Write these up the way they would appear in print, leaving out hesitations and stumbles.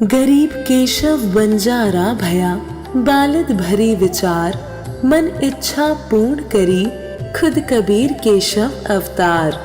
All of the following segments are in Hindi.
गरीब केशव बंजारा भया, बालद भरी विचार, मन इच्छा पूर्ण करी, खुद कबीर केशव अवतार।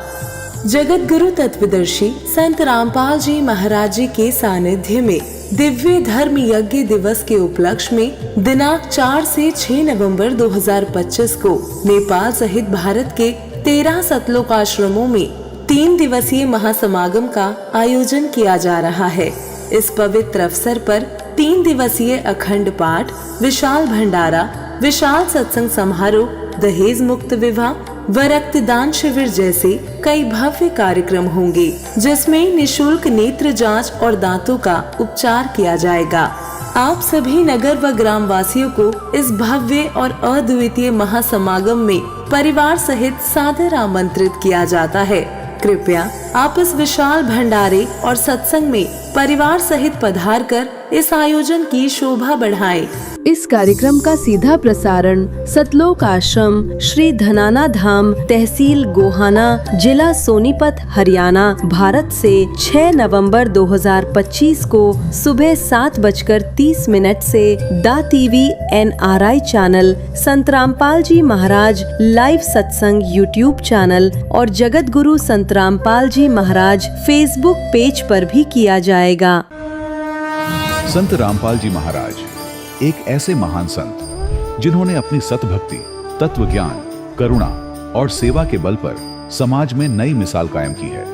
जगत गुरु तत्वदर्शी संत रामपाल जी महाराज जी के सानिध्य में दिव्य धर्म यज्ञ दिवस के उपलक्ष्य में दिनांक 4 से 6 नवंबर 2025 को नेपाल सहित भारत के 13 सतलोक आश्रमों में 3 दिवसीय महासमागम का आयोजन किया जा रहा है। इस पवित्र अवसर पर 3 दिवसीय अखंड पाठ, विशाल भंडारा, विशाल सत्संग समारोह, दहेज मुक्त विवाह व रक्तदान शिविर जैसे कई भव्य कार्यक्रम होंगे, जिसमें निशुल्क नेत्र जांच और दांतों का उपचार किया जाएगा। आप सभी नगर व ग्राम वासियों को इस भव्य और अद्वितीय महासमागम में परिवार सहित सादर आमंत्रित किया जाता है। कृपया आप इस विशाल भंडारे और सत्संग में परिवार सहित पधार कर इस आयोजन की शोभा बढ़ाएं। इस कार्यक्रम का सीधा प्रसारण सतलोक आश्रम श्री धनाना धाम, तहसील गोहाना, जिला सोनीपत, हरियाणा, भारत से 6 नवंबर 2025 को सुबह 7:30 से दा टीवी NRI चैनल, संत रामपाल जी महाराज लाइव सत्संग यूट्यूब चैनल और जगत गुरु संत रामपाल जी महाराज फेसबुक पेज पर भी किया जाएगा। संत रामपाल जी महाराज एक ऐसे महान संत जिन्होंने अपनी सतभक्ति, तत्व ज्ञान, करुणा और सेवा के बल पर समाज में नई मिसाल कायम की है।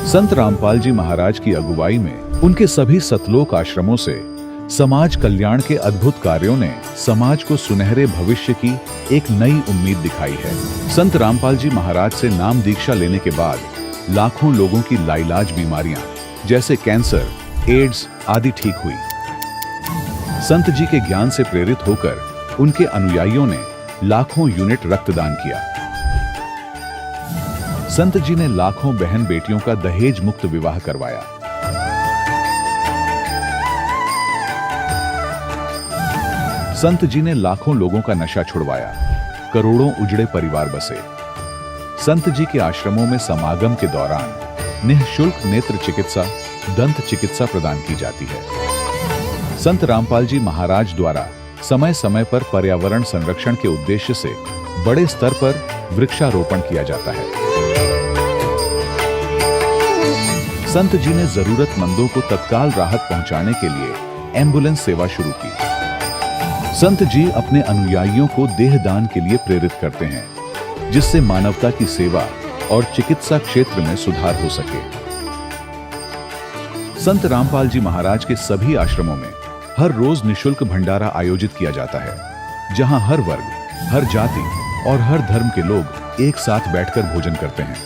संत रामपाल जी महाराज की अगुवाई में उनके सभी सतलोक आश्रमों से समाज कल्याण के अद्भुत कार्यों ने समाज को सुनहरे भविष्य की एक नई उम्मीद दिखाई है। संत रामपाल जी महाराज से नाम दीक्षा लेने के बाद लाखों लोगों की लाइलाज बीमारियां जैसे कैंसर, एड्स आदि ठीक हुई। संत जी के ज्ञान से प्रेरित होकर उनके अनुयायियों ने लाखों यूनिट रक्तदान किया। संत जी ने लाखों बहन बेटियों का दहेज मुक्त विवाह करवाया। संत जी ने लाखों लोगों का नशा छुड़वाया, करोड़ों उजड़े परिवार बसे। संत जी के आश्रमों में समागम के दौरान निःशुल्क नेत्र चिकित्सा, दंत चिकित्सा प्रदान की जाती है। संत रामपाल जी महाराज द्वारा समय समय पर पर्यावरण संरक्षण के उद्देश्य से बड़े स्तर पर वृक्षारोपण किया जाता है। संत जी ने जरूरतमंदों को तत्काल राहत पहुंचाने के लिए एम्बुलेंस सेवा शुरू की। संत जी अपने अनुयायियों को देहदान के लिए प्रेरित करते हैं, जिससे मानवता की सेवा और चिकित्सा क्षेत्र में सुधार हो सके। संत रामपाल जी महाराज के सभी आश्रमों में हर रोज निशुल्क भंडारा आयोजित किया जाता है, जहां हर वर्ग, हर जाति और हर धर्म के लोग एक साथ बैठकर भोजन करते हैं।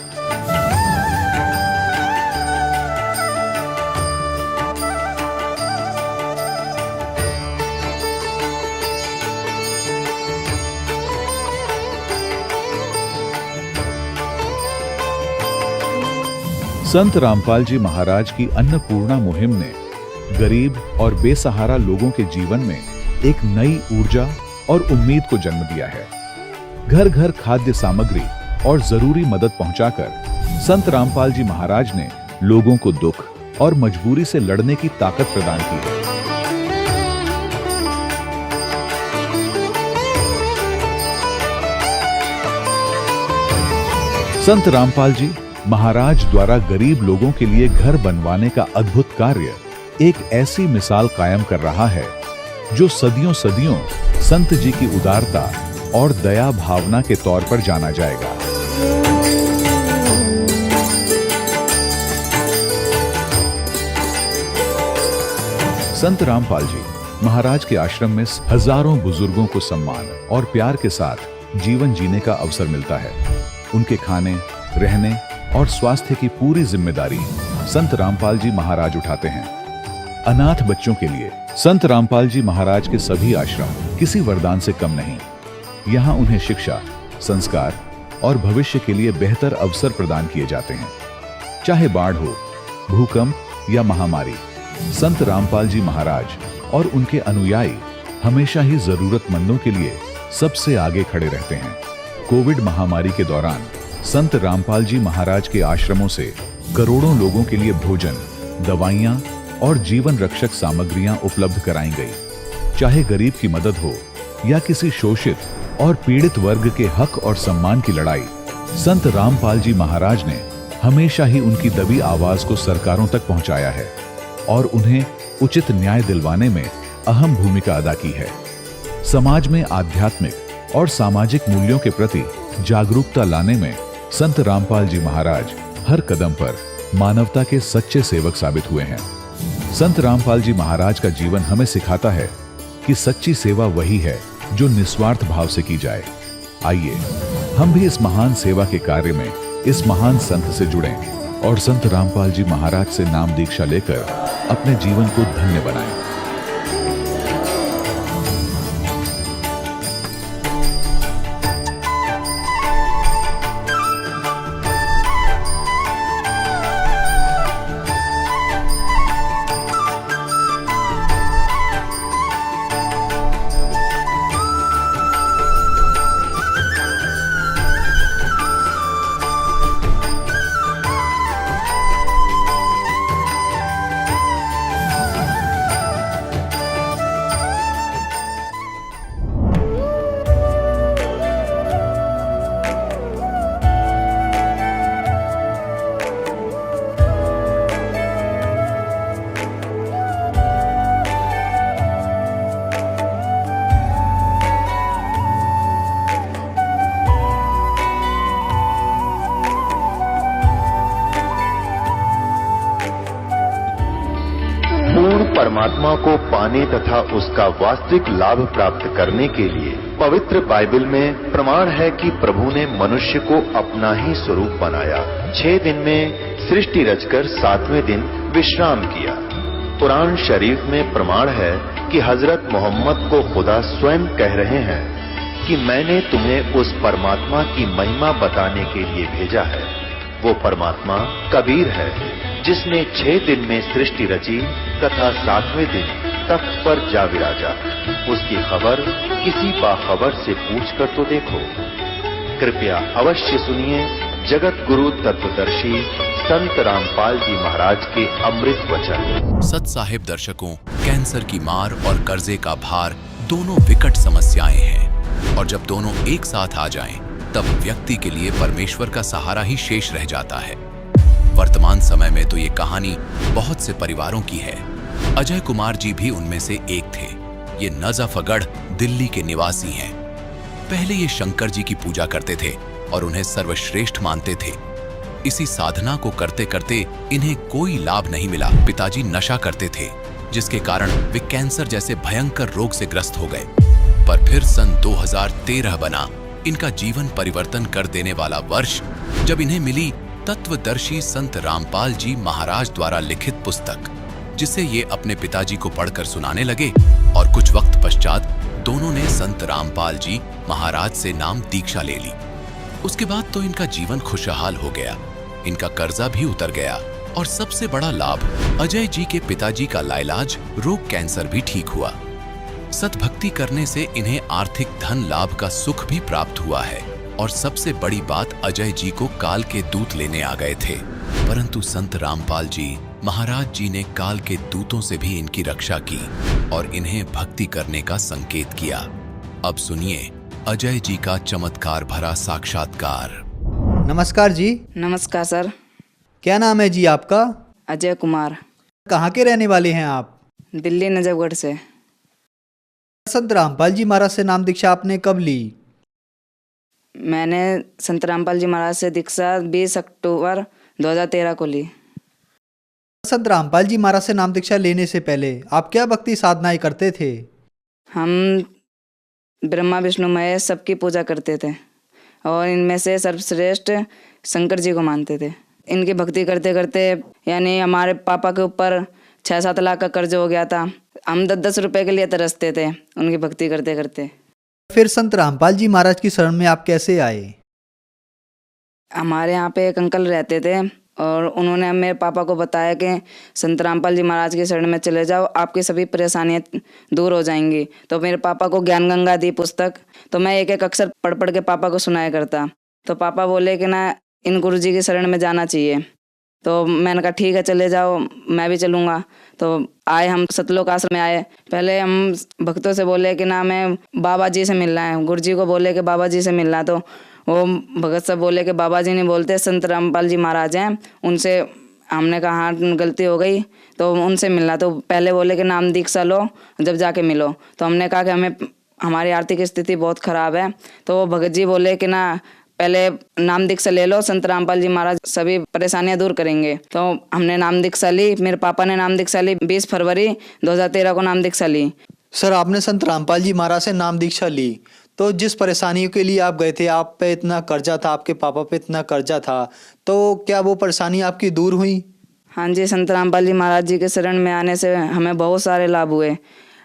संत रामपाल जी महाराज की अन्नपूर्णा मुहिम ने गरीब और बेसहारा लोगों के जीवन में एक नई ऊर्जा और उम्मीद को जन्म दिया है। घर घर खाद्य सामग्री और जरूरी मदद पहुंचाकर संत रामपाल जी महाराज ने लोगों को दुख और मजबूरी से लड़ने की ताकत प्रदान की है। संत रामपाल जी महाराज द्वारा गरीब लोगों के लिए घर बनवाने का अद्भुत कार्य एक ऐसी मिसाल कायम कर रहा है जो सदियों सदियों संत जी की उदारता और दया भावना के तौर पर जाना जाएगा। संत रामपाल जी महाराज के आश्रम में हजारों बुजुर्गों को सम्मान और प्यार के साथ जीवन जीने का अवसर मिलता है। उनके खाने, रहने और स्वास्थ्य की पूरी जिम्मेदारी संत रामपाल जी महाराज उठाते हैं। अनाथ बच्चों के लिए संत रामपाल जी महाराज के सभी आश्रम किसी वरदान से कम नहीं। यहाँ उन्हें शिक्षा, संस्कार और भविष्य के लिए बेहतर अवसर प्रदान किए जाते हैं। चाहे बाढ़ हो, भूकंप या महामारी, संत रामपाल जी महाराज और उनके अनुयायी हमेशा ही जरूरतमंदों के लिए सबसे आगे खड़े रहते हैं। कोविड महामारी के दौरान संत रामपाल जी महाराज के आश्रमों से करोड़ों लोगों के लिए भोजन, दवाइयां और जीवन रक्षक सामग्रियां उपलब्ध कराई गई। चाहे गरीब की मदद हो या किसी शोषित और पीड़ित वर्ग के हक और सम्मान की लड़ाई, संत रामपाल जी महाराज ने हमेशा ही उनकी दबी आवाज को सरकारों तक पहुंचाया है और उन्हें उचित न्याय दिलवाने में अहम भूमिका अदा की है। समाज में आध्यात्मिक और सामाजिक मूल्यों के प्रति जागरूकता लाने में संत रामपाल जी महाराज हर कदम पर मानवता के सच्चे सेवक साबित हुए हैं। संत रामपाल जी महाराज का जीवन हमें सिखाता है कि सच्ची सेवा वही है जो निस्वार्थ भाव से की जाए। आइए हम भी इस महान सेवा के कार्य में इस महान संत से जुड़ें और संत रामपाल जी महाराज से नाम दीक्षा लेकर अपने जीवन को धन्य बनाएं। परमात्मा को पाने तथा उसका वास्तविक लाभ प्राप्त करने के लिए पवित्र बाइबल में प्रमाण है कि प्रभु ने मनुष्य को अपना ही स्वरूप बनाया। 6 दिन में सृष्टि रचकर 7वें दिन विश्राम किया। कुरान शरीफ में प्रमाण है कि हजरत मोहम्मद को खुदा स्वयं कह रहे हैं कि मैंने तुम्हें उस परमात्मा की महिमा बताने के लिए भेजा है। वो परमात्मा कबीर है जिसने 6 दिन में सृष्टि रची तथा 7वें दिन तख्त पर जा विराजा। उसकी खबर किसी बाखबर से पूछकर तो देखो। कृपया अवश्य सुनिए जगत गुरु तत्वदर्शी संत रामपाल जी महाराज के अमृत वचन। सत साहिब दर्शकों, कैंसर की मार और कर्जे का भार दोनों विकट समस्याएं हैं और जब दोनों एक साथ आ जाएं, तब व्यक्ति के लिए परमेश्वर का सहारा ही शेष रह जाता है। वर्तमान समय में तो ये कहानी बहुत से परिवारों की है। अजय कुमार जी भी उनमें से एक थे। ये नजफगढ़ दिल्ली के निवासी हैं। पहले ये शंकर जी की पूजा करते थे और उन्हें सर्वश्रेष्ठ मानते थे। इसी साधना को करते करते इन्हें कोई लाभ नहीं मिला। पिताजी नशा करते थे, जिसके कारण वे कैंसर जैसे भयंकर रोग से ग्रस्त हो गए। पर फिर सन 2013 बना इनका जीवन परिवर्तन कर देने वाला वर्ष, जब इन्हें मिली तत्वदर्शी संत रामपाल जी महाराज द्वारा लिखित पुस्तक, जिसे ये अपने पिताजी को पढ़कर सुनाने लगे और कुछ वक्त पश्चात दोनों ने संत रामपाल जी महाराज से नाम दीक्षा ले ली। उसके बाद तो इनका जीवन खुशहाल हो गया, इनका कर्जा भी उतर गया और सबसे बड़ा लाभ अजय जी के पिताजी का लाइलाज रोग कैंसर भी ठीक हुआ। सतभक्ति करने से इन्हें आर्थिक धन लाभ का सुख भी प्राप्त हुआ है और सबसे बड़ी बात, अजय जी को काल के दूत लेने आ गए थे, परंतु संत रामपाल जी महाराज जी ने काल के दूतों से भी इनकी रक्षा की और इन्हें भक्ति करने का संकेत किया। अब सुनिए अजय जी का चमत्कार भरा साक्षात्कार। नमस्कार जी। नमस्कार सर। क्या नाम है जी आपका? अजय कुमार। कहाँ के रहने वाले हैं आप? दिल्ली नजफगढ़ से। संत रामपाल जी महाराज से नाम दीक्षा आपने कब ली? मैंने संत रामपाल जी महाराज से दीक्षा 20 अक्टूबर 2013 को ली। संत रामपाल जी महाराज से नाम दीक्षा लेने से पहले आप क्या भक्ति साधनाएं करते थे? हम ब्रह्मा विष्णु महेश सबकी पूजा करते थे और इनमें से सर्वश्रेष्ठ शंकर जी को मानते थे। इनकी भक्ति करते करते यानी हमारे पापा के ऊपर 6-7 लाख का कर्ज हो गया था। हम 10-10 रुपए के लिए तरसते थे उनकी भक्ति करते करते। फिर संत रामपाल जी महाराज की शरण में आप कैसे आए? हमारे यहाँ पे एक अंकल रहते थे और उन्होंने मेरे पापा को बताया कि संत रामपाल जी महाराज की शरण में चले जाओ, आपकी सभी परेशानियाँ दूर हो जाएंगी। तो मेरे पापा को ज्ञान गंगा दी पुस्तक, तो मैं एक एक अक्षर पढ़ पढ़ के पापा को सुनाया करता। तो पापा बोले कि ना, इन गुरु जी की शरण में जाना चाहिए। तो मैंने कहा ठीक है चले जाओ, मैं भी चलूँगा। तो आए, हम सतलोक आश्रम में आए। पहले हम भक्तों से बोले कि ना हमें बाबा जी से मिलना है, गुरु जी को बोले कि बाबा जी से मिलना। तो वो भगत सब बोले कि बाबा जी नहीं बोलते, संत रामपाल जी महाराज हैं, उनसे। हमने कहा हाँ गलती हो गई, तो उनसे मिलना। तो पहले बोले कि नाम दीक्षा लो, जब जाके मिलो। तो हमने कहा कि हमें, हमारी आर्थिक स्थिति बहुत ख़राब है। तो वो भगत जी बोले कि ना पहले नाम दीक्षा ले लो, संत रामपाल जी महाराज सभी परेशानियां दूर करेंगे। तो हमने नाम दीक्षा ली, मेरे पापा ने नाम दीक्षा ली, 20 फरवरी 2013 को नाम दीक्षा ली। सर, आपने संत रामपाल जी महाराज से नाम दीक्षा ली, तो जिस परेशानियों के लिए आप गए थे, आप पे इतना कर्जा था, आपके पापा पे इतना कर्जा था, तो क्या वो परेशानी आपकी दूर हुई? हाँ जी, संत रामपाल जी महाराज जी के शरण में आने से हमें बहुत सारे लाभ हुए।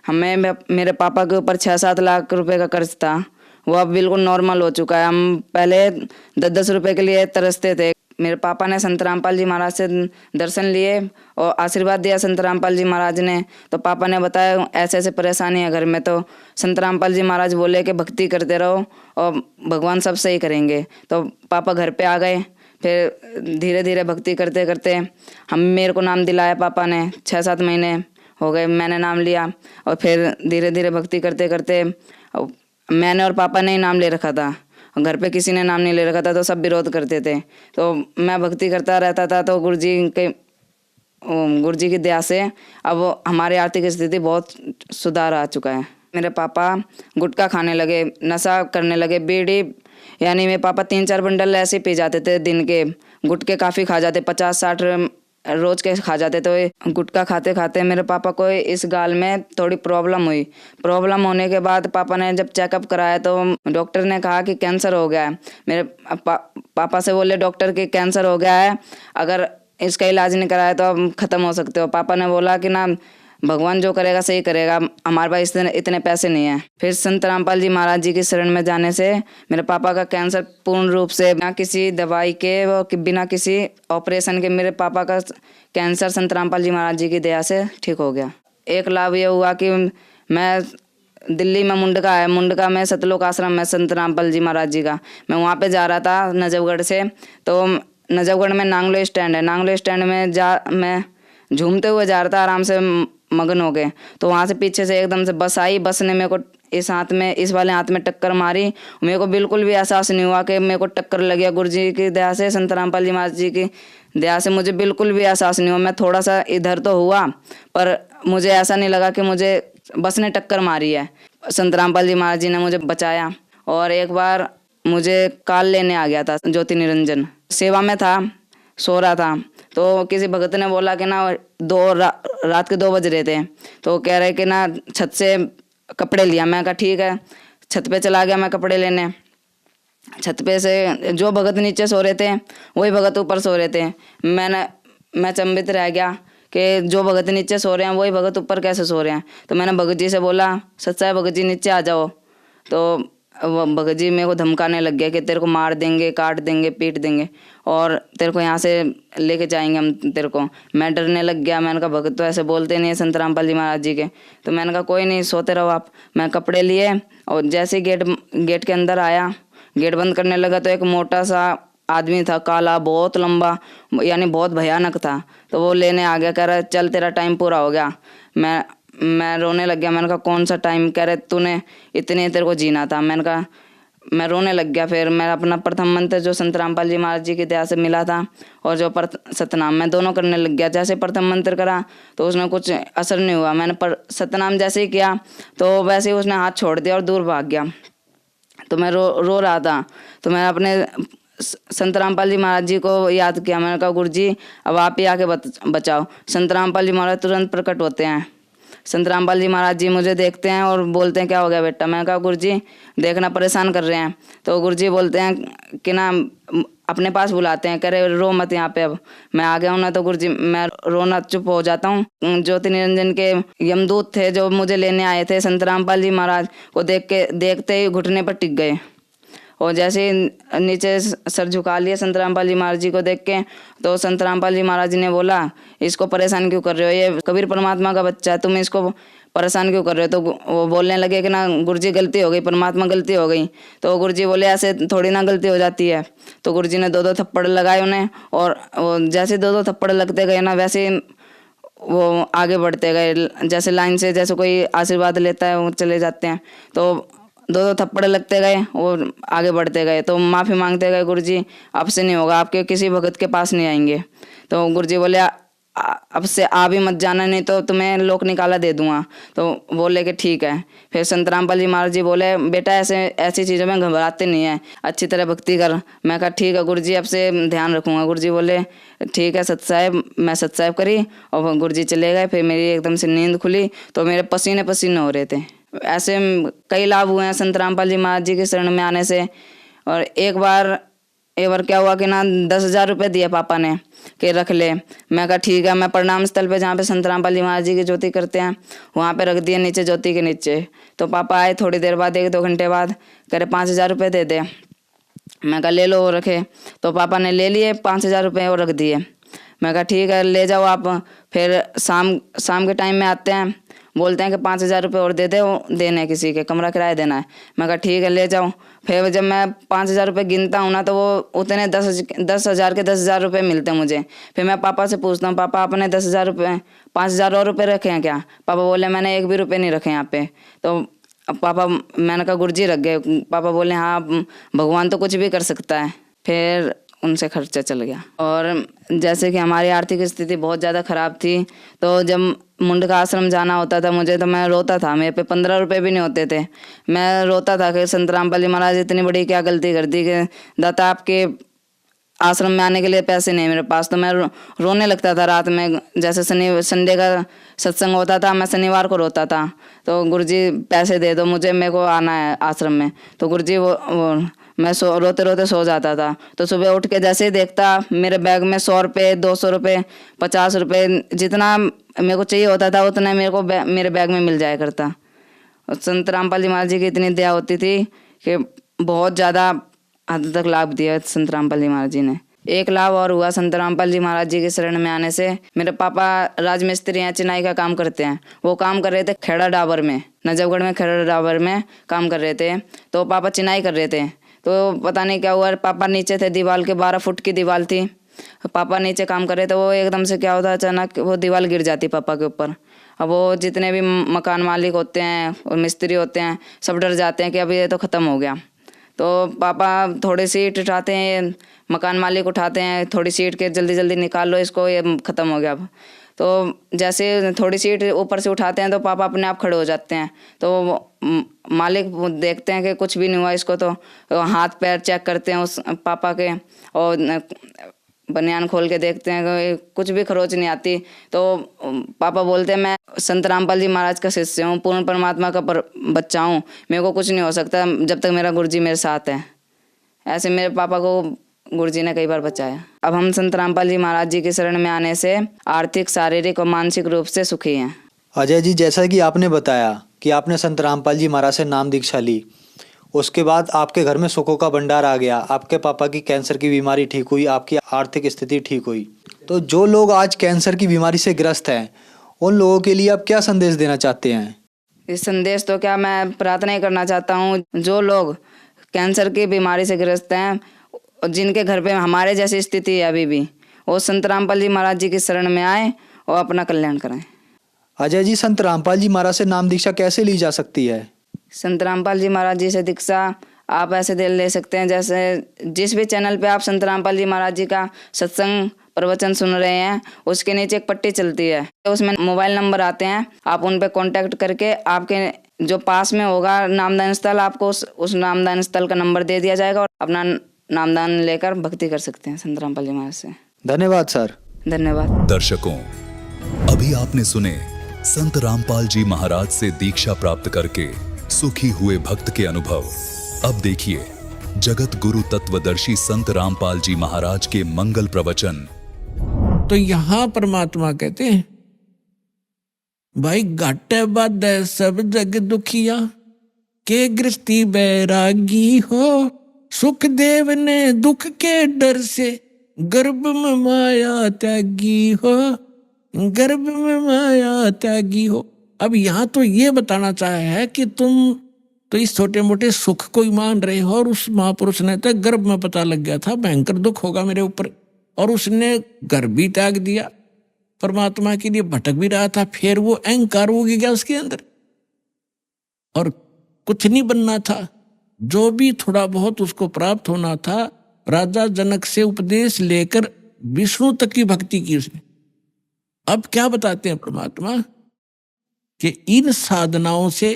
मेरे पापा के ऊपर 6-7 लाख रुपए का कर्ज था, वो अब बिल्कुल नॉर्मल हो चुका है। हम पहले 10-10 रुपए के लिए तरसते थे। मेरे पापा ने संत रामपाल जी महाराज से दर्शन लिए और आशीर्वाद दिया संत रामपाल जी महाराज ने। तो पापा ने बताया ऐसे ऐसे परेशानी है घर में। तो संत रामपाल जी महाराज बोले कि भक्ति करते रहो और भगवान सब सही करेंगे। तो पापा घर पे आ गए। फिर धीरे धीरे भक्ति करते करते मेरे को नाम दिलाया पापा ने। 6-7 महीने हो गए मैंने नाम लिया, और फिर धीरे धीरे भक्ति करते करते मैंने और पापा ने ही नाम ले रखा था। घर पे किसी ने नाम नहीं ले रखा था, तो सब विरोध करते थे। तो मैं भक्ति करता रहता था। तो गुरु जी की दया से अब हमारी आर्थिक स्थिति बहुत सुधार आ चुका है। मेरे पापा गुटखा खाने लगे, नशा करने लगे, बीड़ी, यानी मेरे पापा 3-4 बंडल ऐसे पी जाते थे दिन के। गुटखे काफ़ी खा जाते, 50-60 रोज के खा जाते। तो गुटखा खाते खाते मेरे पापा को इस गाल में थोड़ी प्रॉब्लम हुई। प्रॉब्लम होने के बाद पापा ने जब चेकअप कराया तो डॉक्टर ने कहा कि कैंसर हो गया है। मेरे पापा से बोले डॉक्टर कि कैंसर हो गया है, अगर इसका इलाज नहीं कराया तो अब ख़त्म हो सकते हो। पापा ने बोला कि ना भगवान जो करेगा सही करेगा, हमारे पास इतने पैसे नहीं है। फिर संत रामपाल जी महाराज जी की शरण में जाने से मेरे पापा का कैंसर पूर्ण रूप से बिना किसी दवाई के व बिना किसी ऑपरेशन के मेरे पापा का कैंसर संत रामपाल जी महाराज जी की दया से ठीक हो गया। एक लाभ ये हुआ कि मैं दिल्ली में मुंडका में सतलोक आश्रम है संत रामपाल जी महाराज जी का। मैं वहाँ पे जा रहा था नजफगढ़ से। तो नजफगढ़ में नांगलो स्टैंड है, नांगलो स्टैंड में मैं झूमते हुए जा रहा था, आराम से मगन हो गए। तो वहाँ से पीछे से एकदम से बस आई, बस ने मेरे को इस वाले हाथ में टक्कर मारी। मेरे को बिल्कुल भी एहसास नहीं हुआ कि मेरे को टक्कर लग गया। गुरु जी की दया से, संत रामपाल जी महाराज जी की दया से मुझे बिल्कुल भी एहसास नहीं हुआ। मैं थोड़ा सा इधर तो हुआ, पर मुझे ऐसा नहीं लगा कि मुझे बस ने टक्कर मारी है। संत रामपाल जी महाराज जी ने मुझे बचाया। और एक बार मुझे काल लेने आ गया था ज्योति निरंजन, सेवा में था, सो रहा था। तो किसी भगत ने बोला कि ना रात के 2 बज रहे थे, तो कह रहे कि ना छत से कपड़े लिया। मैं कहा ठीक है, छत पे चला गया मैं कपड़े लेने। छत पे से जो भगत नीचे सो रहे थे वही भगत ऊपर सो रहे थे। मैं चंबित रह गया कि जो भगत नीचे सो रहे हैं वही भगत ऊपर कैसे सो रहे हैं। तो मैंने भगत जी से बोला, सच्चा भगत जी नीचे आ जाओ। तो भगत जी मेरे को धमकाने लग गया कि तेरे को मार देंगे, काट देंगे, पीट देंगे और तेरे को यहाँ से लेके जाएंगे हम तेरे को। मैं डरने लग गया। मैंने कहा भगत तो ऐसे बोलते नहीं है संत रामपाल जी महाराज जी के। तो मैंने कहा कोई नहीं, सोते रहो आप। मैं कपड़े लिए और जैसे ही गेट के अंदर आया, गेट बंद करने लगा तो एक मोटा सा आदमी था, काला, बहुत लंबा, यानी बहुत भयानक था। तो वो लेने आ गया, कह रहा चल तेरा टाइम पूरा हो गया। मैं रोने लग गया। मैंने कहा कौन सा टाइम? कह रहे तूने इतने तेरे को जीना था। मैंने कहा, मैं रोने लग गया। फिर मैं अपना प्रथम मंत्र जो संत रामपाल जी महाराज जी की दया से मिला था और जो सतनाम, मैं दोनों करने लग गया। जैसे प्रथम मंत्र करा तो उसमें कुछ असर नहीं हुआ। मैंने सतनाम जैसे ही किया तो वैसे ही उसने हाथ छोड़ दिया और दूर भाग गया। तो मैं रो रहा था। तो मैं अपने संत रामपाल जी महाराज जी को याद किया। मैंने कहा गुरु जी अब आप ही आके बचाओ। संत रामपाल जी महाराज तुरंत प्रकट होते हैं। संत रामपाल जी महाराज जी मुझे देखते हैं और बोलते हैं क्या हो गया बेटा? मैंने कहा गुरु जी देखना परेशान कर रहे हैं। तो गुरु जी बोलते हैं कि ना अपने पास बुलाते हैं, कह रहे रो मत यहाँ पे। अब मैं आ गया हूँ ना, तो गुरु जी मैं रोना चुप हो जाता हूँ। ज्योति निरंजन के यमदूत थे जो मुझे लेने आए थे, संत रामपाल जी महाराज को देखते ही घुटने पर टिक गए और जैसे नीचे सर झुका लिए संत रामपाल जी महाराज जी को देख के। तो संत रामपाल जी महाराज जी ने बोला इसको परेशान क्यों कर रहे हो? ये कबीर परमात्मा का बच्चा है, तुम इसको परेशान क्यों कर रहे हो? तो वो बोलने लगे कि ना गुरुजी गलती हो गई, परमात्मा गलती हो गई। तो गुरुजी बोले ऐसे थोड़ी ना गलती हो जाती है। तो गुरुजी ने 2-2 थप्पड़ लगाए उन्हें, और वो जैसे 2-2 थप्पड़ लगते गए ना, वैसे वो आगे बढ़ते गए, जैसे लाइन से जैसे कोई आशीर्वाद लेता है वो चले जाते हैं। तो 2-2 थप्पड़ लगते गए और आगे बढ़ते गए। तो माफ़ी मांगते गए, गुरुजी आपसे नहीं होगा, आपके किसी भगत के पास नहीं आएंगे। तो गुरुजी बोले अब से आ भी मत जाना, नहीं तो तुम्हें लोक निकाला दे दूंगा। तो बोले कि ठीक है। फिर संत रामपाल जी महाराज जी बोले बेटा ऐसी चीज़ों में घबराते नहीं है, अच्छी तरह भक्ति कर। मैं कहा ठीक है गुरुजी, अब से ध्यान रखूंगा। गुरुजी बोले ठीक है सत साहेब। मैं सत साहेब करी और गुरुजी चले गए। फिर मेरी एकदम से नींद खुली तो मेरे पसीने पसीने हो रहे थे। ऐसे कई लाभ हुए हैं संत रामपाल जी महाराज जी के शरण में आने से। और एक बार क्या हुआ कि ना 10,000 रुपये दिए पापा ने कि रख ले। मैं कहा ठीक है। मैं प्रणाम स्थल पे जहाँ पे संत रामपाल जी महाराज जी की ज्योति करते हैं वहाँ पे रख दिए, नीचे ज्योति के नीचे। तो पापा आए थोड़ी देर बाद, 1-2 घंटे बाद, कह रहे 5,000 रुपये दे दे। मैं कहा ले लो, वो रखे। तो पापा ने ले लिए 5,000 रुपये और रख दिए। मैं कहा ठीक है ले जाओ आप। फिर शाम के टाइम में आते हैं, बोलते हैं कि 5,000 रुपये और दे दे, वो देने हैं किसी के, कमरा किराया देना है। मैं कहा ठीक है ले जाओ। फिर जब मैं 5,000 रुपये गिनता हूँ ना तो वो उतने 10,000 के 10,000 रुपये मिलते हैं मुझे। फिर मैं पापा से पूछता हूँ पापा आपने 10,000 रुपये 5,000 और रुपये रखे हैं क्या? पापा बोले मैंने 1 भी रुपये नहीं रखे यहाँ पे। तो पापा, मैंने कहा गुरुजी रख गए। पापा बोले हाँ भगवान तो कुछ भी कर सकता है। फिर उनसे खर्चा चल गया। और जैसे कि हमारी आर्थिक स्थिति बहुत ज़्यादा ख़राब थी, तो जब मुंडका आश्रम जाना होता था मुझे, तो मैं रोता था। मेरे पे 15 रुपये भी नहीं होते थे। मैं रोता था कि संत रामपाल जी महाराज इतनी बड़ी क्या गलती कर दी कि दाता आपके आश्रम में आने के लिए पैसे नहीं मेरे पास। तो मैं रोने लगता था रात में। जैसे संडे का सत्संग होता था, मैं शनिवार को रोता था। तो गुरुजी पैसे दे दो मुझे, मेरे को आना है आश्रम में। तो गुरुजी मैं रोते रोते सो जाता था। तो सुबह उठ के जैसे ही देखता मेरे बैग में 100 रुपये, 200 रुपये, 50 रुपये, जितना मेरे को चाहिए होता था उतना मेरे को मेरे बैग में मिल जाया करता। और संत रामपाल जी महाराज जी की इतनी दया होती थी कि बहुत ज़्यादा हद तक लाभ दिया संत रामपाल जी महाराज जी ने। एक लाभ और हुआ संत रामपाल जी महाराज जी के शरण में आने से। मेरे पापा राजमिस्त्री हैं, चिनाई का काम करते हैं। वो काम कर रहे थे खेड़ा डाबर में, नजफगढ़ में खेड़ा डाबर में काम कर रहे थे। तो पापा चिनाई कर रहे थे। तो पता नहीं क्या हुआ, पापा नीचे थे, दीवार के 12 फुट की दीवार थी। पापा नीचे काम कर रहे थे, वो एकदम से क्या होता अचानक वो दीवार गिर जाती पापा के ऊपर। अब वो जितने भी मकान मालिक होते हैं और मिस्त्री होते हैं सब डर जाते हैं कि अभी ये तो ख़त्म हो गया। तो पापा थोड़ी सी ईंट उठाते हैं, मकान मालिक उठाते हैं थोड़ी सी ईंट के, जल्दी जल्दी निकाल लो इसको, ये ख़त्म हो गया अब। तो जैसे थोड़ी सी ईंट ऊपर से उठाते हैं तो पापा अपने आप खड़े हो जाते हैं। तो मालिक देखते हैं कि कुछ भी नहीं हुआ इसको, तो हाथ पैर चेक करते हैं उस पापा के, और बनियान खोल के देखते हैं कि कुछ भी खरोच नहीं आती। तो पापा बोलते हैं मैं संत रामपाल जी महाराज का शिष्य हूँ, पूर्ण परमात्मा का बच्चा हूँ, मेरे को कुछ नहीं हो सकता जब तक मेरा गुरुजी मेरे साथ है। ऐसे मेरे पापा को गुरुजी ने कई बार बचाया। अब हम संत रामपाल जी महाराज जी के शरण में आने से आर्थिक, शारीरिक और मानसिक रूप से सुखी हैं। अजय जी, जैसा कि आपने बताया कि आपने संत रामपाल जी महाराज से नाम दीक्षा ली, उसके बाद आपके घर में सुखों का भंडार आ गया, आपके पापा की कैंसर की बीमारी ठीक हुई, आपकी आर्थिक स्थिति ठीक हुई। तो जो लोग आज कैंसर की बीमारी से ग्रस्त हैं उन लोगों के लिए आप क्या संदेश देना चाहते हैं? इस संदेश तो क्या, मैं प्रार्थना ही करना चाहता हूँ, जो लोग कैंसर की बीमारी से ग्रस्त हैं और जिनके घर पे हमारे जैसी स्थिति है अभी भी, वो संत रामपाल जी महाराज जी की शरण में आए और अपना कल्याण करें। अजय जी, संत रामपाल जी महाराज से नाम दीक्षा कैसे ली जा सकती है? संत रामपाल जी महाराज जी से दीक्षा आप ऐसे ले सकते हैं, जैसे जिस भी चैनल पे आप संत रामपाल जी महाराज जी का सत्संग प्रवचन सुन रहे हैं उसके नीचे एक पट्टी चलती है, उसमें मोबाइल नंबर आते हैं, आप उन पे कांटेक्ट करके आपके जो पास में होगा नामदान स्थल, आपको उस नामदान स्थल का नंबर दे दिया जाएगा और अपना नामदान लेकर भक्ति कर सकते हैं संत रामपाल जी महाराज से। धन्यवाद सर। धन्यवाद। दर्शकों, अभी आपने सुने संत रामपाल जी महाराज से दीक्षा प्राप्त करके सुखी हुए भक्त के अनुभव। अब देखिए जगत गुरु तत्वदर्शी संत रामपाल जी महाराज के मंगल प्रवचन। तो यहां परमात्मा कहते हैं भाई घाटे बाधे सब जग दुखिया के गृहस्थी बैरागी हो, सुखदेव ने दुख के डर से गर्भ में माया त्यागी हो, गर्भ में माया त्यागी हो। अब यहाँ तो ये बताना चाहे है कि तुम तो इस छोटे मोटे सुख को ही मान रहे हो, और उस महापुरुष ने तो गर्भ में पता लग गया था भयंकर दुख होगा मेरे ऊपर, और उसने गर्भ भी त्याग दिया, परमात्मा के लिए भटक भी रहा था, फिर वो अहंकार हो गया उसके अंदर और कुछ नहीं बनना था। जो भी थोड़ा बहुत उसको प्राप्त होना था, राजा जनक से उपदेश लेकर विष्णु तक की भक्ति की उसने। अब क्या बताते हैं परमात्मा कि इन साधनाओं से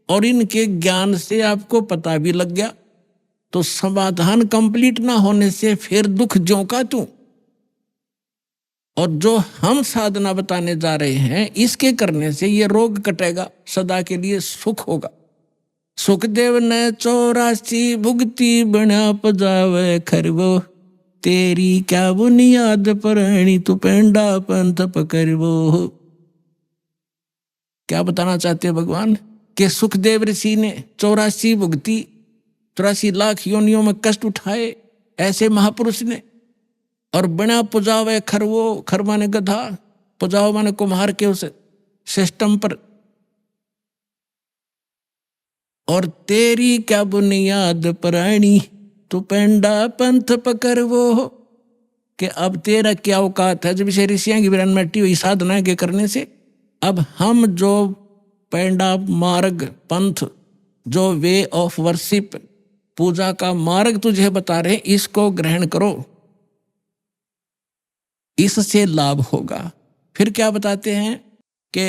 और इनके ज्ञान से आपको पता भी लग गया, तो समाधान कंप्लीट ना होने से फिर दुख ज्यों का त्यों। और जो हम साधना बताने जा रहे हैं, इसके करने से ये रोग कटेगा, सदा के लिए सुख होगा। सुखदेव ने 84 भुगती बना पजावे खरवो, तेरी क्या बुनियाद परणी तू पेंडा पंथ पकड़वो। क्या बताना चाहते हैं भगवान कि सुखदेव ऋषि ने 84 भुगती, 84 लाख योनियों में कष्ट उठाए ऐसे महापुरुष ने, और बना पुजावे खरवो, खर माने गधा, पुजाओ माने कुम्हार के उस सिस्टम पर, और तेरी क्या बुनियाद प्राणी तू पेंडा पंथ पकड़वो, कि अब तेरा क्या औकात है। जब इसे ऋषियां की विरान मट्टी हुई साधना के करने से, अब हम जो पेंडा मार्ग पंथ, जो वे ऑफ वर्शिप, पूजा का मार्ग तुझे बता रहे, इसको ग्रहण करो, इससे लाभ होगा। फिर क्या बताते हैं कि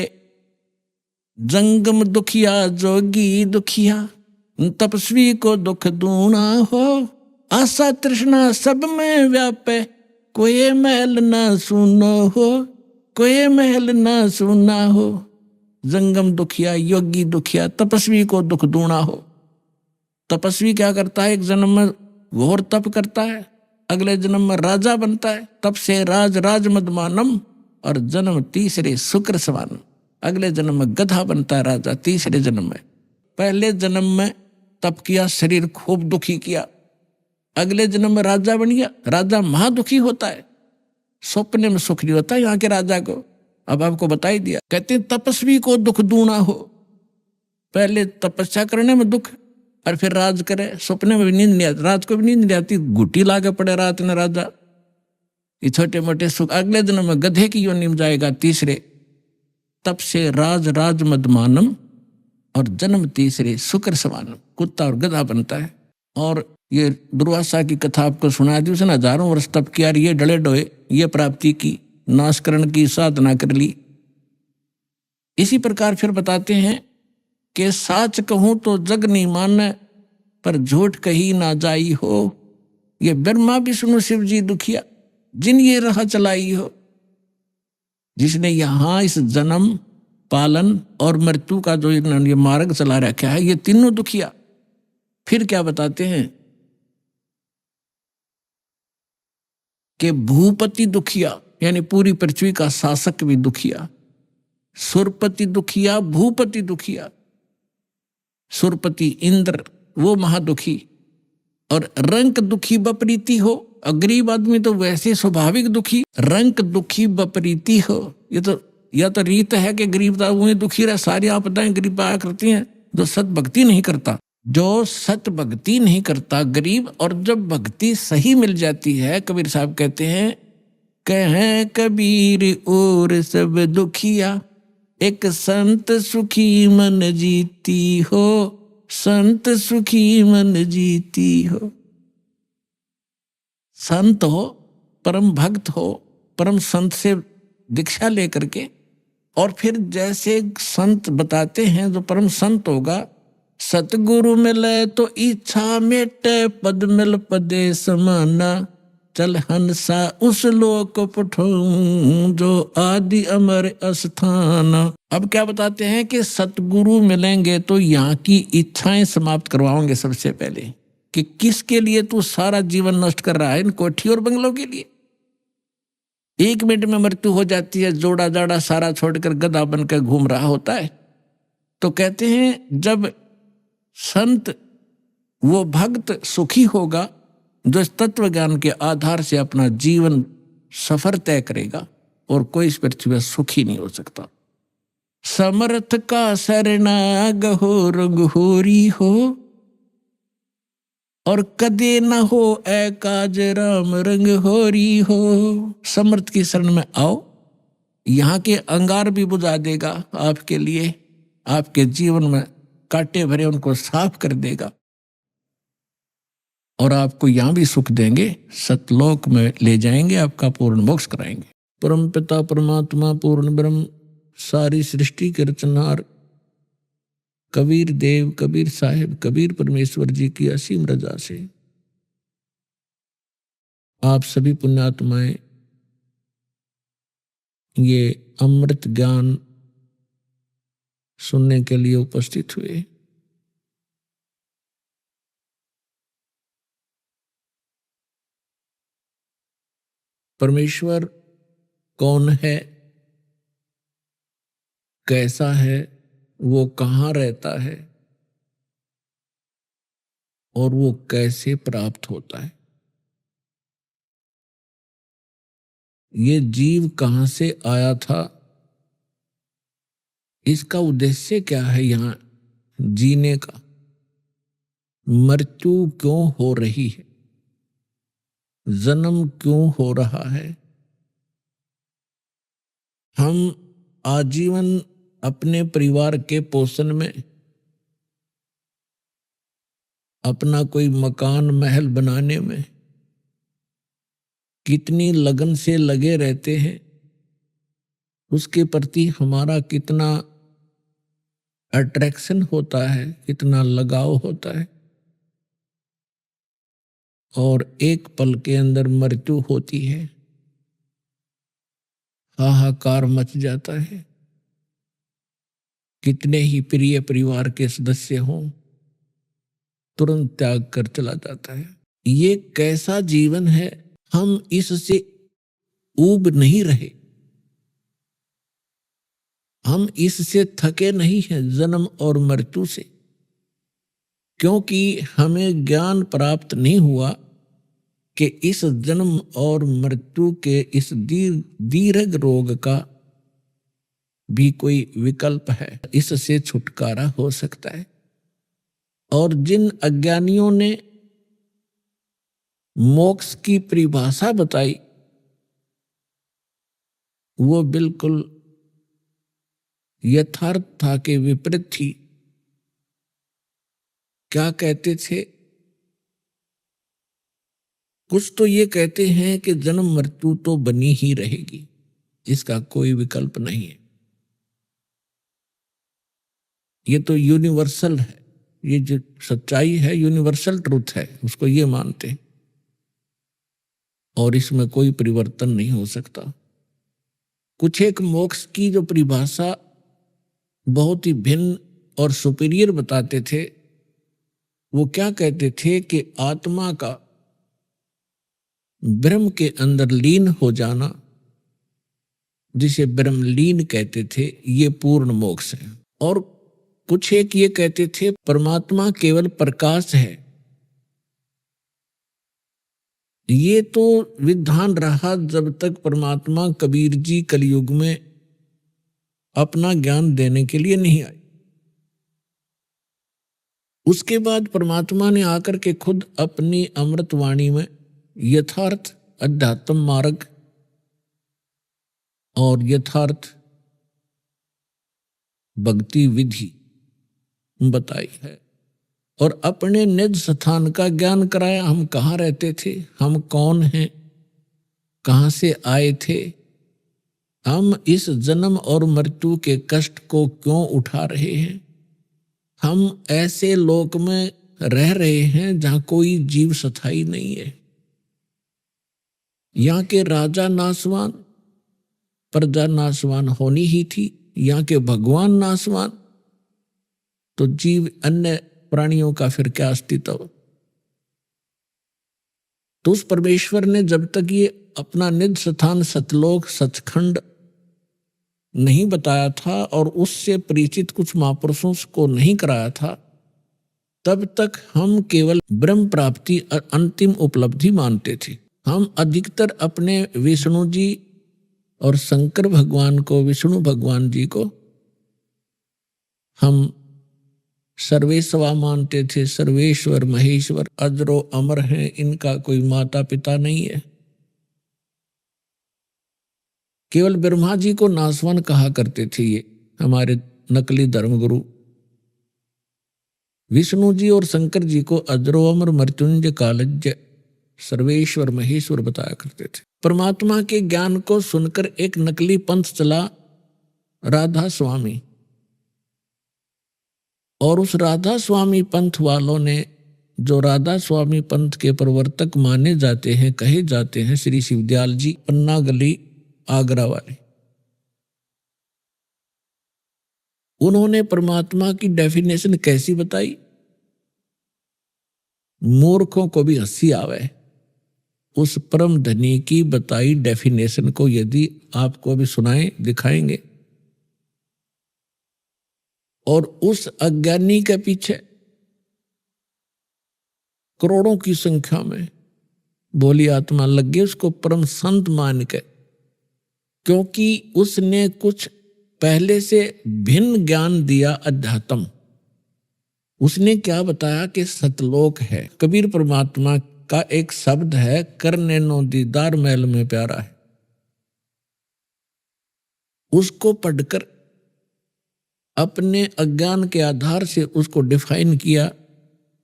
जंगम दुखिया जोगी दुखिया, तपस्वी को दुख दूना हो, आशा तृष्णा सब में व्यापे, कोई महल ना सुनो हो, कोई महल ना सुना हो। जंगम दुखिया, योगी दुखिया, तपस्वी को दुख दूना हो। तपस्वी क्या करता है, एक जन्म में घोर तप करता है, अगले जन्म में राजा बनता है, तप से राज मदमानम, और जन्म तीसरे शुक्र सवानम, अगले जन्म में गधा बनता है राजा तीसरे जन्म में। पहले जन्म में तप किया, शरीर खूब दुखी किया, अगले जन्म में राजा बन गया, राजा महादुखी होता है, सपने में सुख नहीं होता यहाँ के राजा को। अब आपको बता ही दिया, कहते हैं तपस्वी को दुख दूना हो, पहले तपस्या करने में दुख, और फिर राज करे, सपने में भी नींद नहीं आती, रात को भी नींद नहीं आती, गुटी लाके पड़े रात में राजा, ये छोटे मोटे सुख। अगले दिन में गधे की योनि में जाएगा तीसरे, तब से राज मदमानम, और जन्म तीसरे शुक्र सवानम, कुत्ता और गधा बनता है। और ये दुर्वासा की कथा आपको सुना दी, उसने हजारों वर्ष तप किया, ये डले डोए ये प्राप्ति की, नाशकरण की साधना कर ली। इसी प्रकार फिर बताते हैं कि साच कहूं तो जग नहीं माने, पर झूठ कही ना जाई हो। ये ब्रह्मा विष्णु शिव जी दुखिया, जिन ये राह चलाई हो, जिसने यहाँ इस जन्म पालन और मृत्यु का जो ये मार्ग चला रखा है, ये तीनों दुखिया। फिर क्या बताते हैं कि भूपति दुखिया, यानी पूरी पृथ्वी का शासक भी दुखिया, सुरपति दुखिया, भूपति दुखिया। सुरपति इंद्र वो महादुखी, और रंक दुखी बपरीति हो, गरीब आदमी तो वैसे स्वाभाविक दुखी, रंक दुखी बपरीति हो। ये तो या तो रीत है कि गरीब वही दुखी रहे, सारी आपदाएं गरीब आया करती हैं। जो सत भक्ति नहीं करता, जो सत भक्ति नहीं करता गरीब, और जब भक्ति सही मिल जाती है, कबीर साहब कहते हैं, कहें कबीर और सब दुखिया, एक संत सुखी मन जीती हो, संत सुखी मन जीती हो। संत हो, परम भक्त हो, परम संत से दीक्षा लेकर के, और फिर जैसे संत बताते हैं, जो परम संत होगा, सतगुरु मिले तो इच्छा मेटे, पद मिल पदे समाना, चल हंसा उस लोक पठाऊं, जो आदि अमर अस्थान। अब क्या बताते हैं कि सतगुरु मिलेंगे तो यहाँ की इच्छाएं समाप्त करवाओगे सबसे पहले, कि किसके लिए तू सारा जीवन नष्ट कर रहा है, इन कोठी और बंगलों के लिए। 1 मिनट में मृत्यु हो जाती है, जोड़ा जाड़ा सारा छोड़कर गधा बनकर घूम रहा होता है। तो कहते हैं जब संत वो भक्त सुखी होगा, जो इस तत्व ज्ञान के आधार से अपना जीवन सफर तय करेगा, और कोई इस पृथ्वी पर सुखी नहीं हो सकता। समर्थ का शरणाग हो रघुहोरी हो, और कदे न हो ए काज राम रंग होरी हो। समर्थ की शरण में आओ, यहाँ के अंगार भी बुझा देगा आपके लिए, आपके जीवन में कांटे भरे उनको साफ कर देगा, और आपको यहाँ भी सुख देंगे, सतलोक में ले जाएंगे, आपका पूर्ण मोक्ष कराएंगे। परम पिता परमात्मा पूर्ण ब्रह्म सारी सृष्टि के रचनार कबीर देव, कबीर साहिब, कबीर परमेश्वर जी की असीम रजा से आप सभी पुण्यात्माएं ये अमृत ज्ञान सुनने के लिए उपस्थित हुए। परमेश्वर कौन है, कैसा है, वो कहाँ रहता है और वो कैसे प्राप्त होता है, ये जीव कहाँ से आया था, इसका उद्देश्य क्या है, यहाँ जीने का, मृत्यु क्यों हो रही है, जन्म क्यों हो रहा है। हम आजीवन अपने परिवार के पोषण में अपना कोई मकान महल बनाने में कितनी लगन से लगे रहते हैं, उसके प्रति हमारा कितना अट्रैक्शन होता है, कितना लगाव होता है, और एक पल के अंदर मृत्यु होती है, हाहाकार मच जाता है। कितने ही प्रिय परिवार के सदस्य हों, तुरंत त्याग कर चला जाता है। ये कैसा जीवन है, हम इससे ऊब नहीं रहे, हम इससे थके नहीं हैं जन्म और मृत्यु से, क्योंकि हमें ज्ञान प्राप्त नहीं हुआ कि इस जन्म और मृत्यु के इस दीर्घ रोग का भी कोई विकल्प है, इससे छुटकारा हो सकता है। और जिन अज्ञानियों ने मोक्ष की परिभाषा बताई वो बिल्कुल यथार्थता के विपरीत थी। क्या कहते थे, कुछ तो ये कहते हैं कि जन्म मृत्यु तो बनी ही रहेगी, इसका कोई विकल्प नहीं है, ये तो यूनिवर्सल है, ये जो सच्चाई है यूनिवर्सल ट्रूथ है, उसको ये मानते हैं और इसमें कोई परिवर्तन नहीं हो सकता। कुछ एक मोक्ष की जो परिभाषा बहुत ही भिन्न और सुपीरियर बताते थे, वो क्या कहते थे कि आत्मा का ब्रह्म के अंदर लीन हो जाना, जिसे ब्रह्मलीन कहते थे, ये पूर्ण मोक्ष है। और कुछ एक ये कहते थे परमात्मा केवल प्रकाश है। ये तो विधान रहा जब तक परमात्मा कबीर जी कलयुग में अपना ज्ञान देने के लिए नहीं आए। उसके बाद परमात्मा ने आकर के खुद अपनी अमृत वाणी में यथार्थ अध्यात्म मार्ग और यथार्थ भक्ति विधि बताई है और अपने निज स्थान का ज्ञान कराया। हम कहाँ रहते थे, हम कौन हैं, कहाँ से आए थे, हम इस जन्म और मृत्यु के कष्ट को क्यों उठा रहे हैं, हम ऐसे लोक में रह रहे हैं जहाँ कोई जीव स्थायी नहीं है। यहाँ के राजा नासवान, प्रजा नासवान होनी ही थी, यहाँ के भगवान नासवान, तो जीव अन्य प्राणियों का फिर क्या अस्तित्व। तो उस परमेश्वर ने जब तक ये अपना निज स्थान सतलोक सचखंड नहीं बताया था और उससे परिचित कुछ महापुरुषों को नहीं कराया था, तब तक हम केवल ब्रह्म प्राप्ति अंतिम उपलब्धि मानते थे। हम अधिकतर अपने विष्णु जी और शंकर भगवान को, विष्णु भगवान जी को हम सर्वेश्वा मानते थे, सर्वेश्वर महेश्वर अजरो अमर हैं, इनका कोई माता पिता नहीं है। केवल ब्रह्मा जी को नासवान कहा करते थे ये हमारे नकली धर्मगुरु। विष्णु जी और शंकर जी को अजरो अमर मृत्युंजय कालज्य सर्वेश्वर महेश्वर बताया करते थे। परमात्मा के ज्ञान को सुनकर एक नकली पंथ चला, राधा स्वामी, और उस राधा स्वामी पंथ वालों ने, जो राधा स्वामी पंथ के प्रवर्तक माने जाते हैं, कहे जाते हैं, श्री शिवदयाल जी, पन्ना गली आगरा वाले, उन्होंने परमात्मा की डेफिनेशन कैसी बताई? मूर्खों को भी हंसी आवे उस परम धनी की बताई डेफिनेशन को यदि आपको भी सुनाएं, दिखाएंगे। और उस अज्ञानी के पीछे करोड़ों की संख्या में भोली आत्मा लग गई उसको परम संत मान के, क्योंकि उसने कुछ पहले से भिन्न ज्ञान दिया। अध्यात्म उसने क्या बताया कि सतलोक है। कबीर परमात्मा का एक शब्द है, करने नो दीदार महल में प्यारा है। उसको पढ़कर अपने अज्ञान के आधार से उसको डिफाइन किया,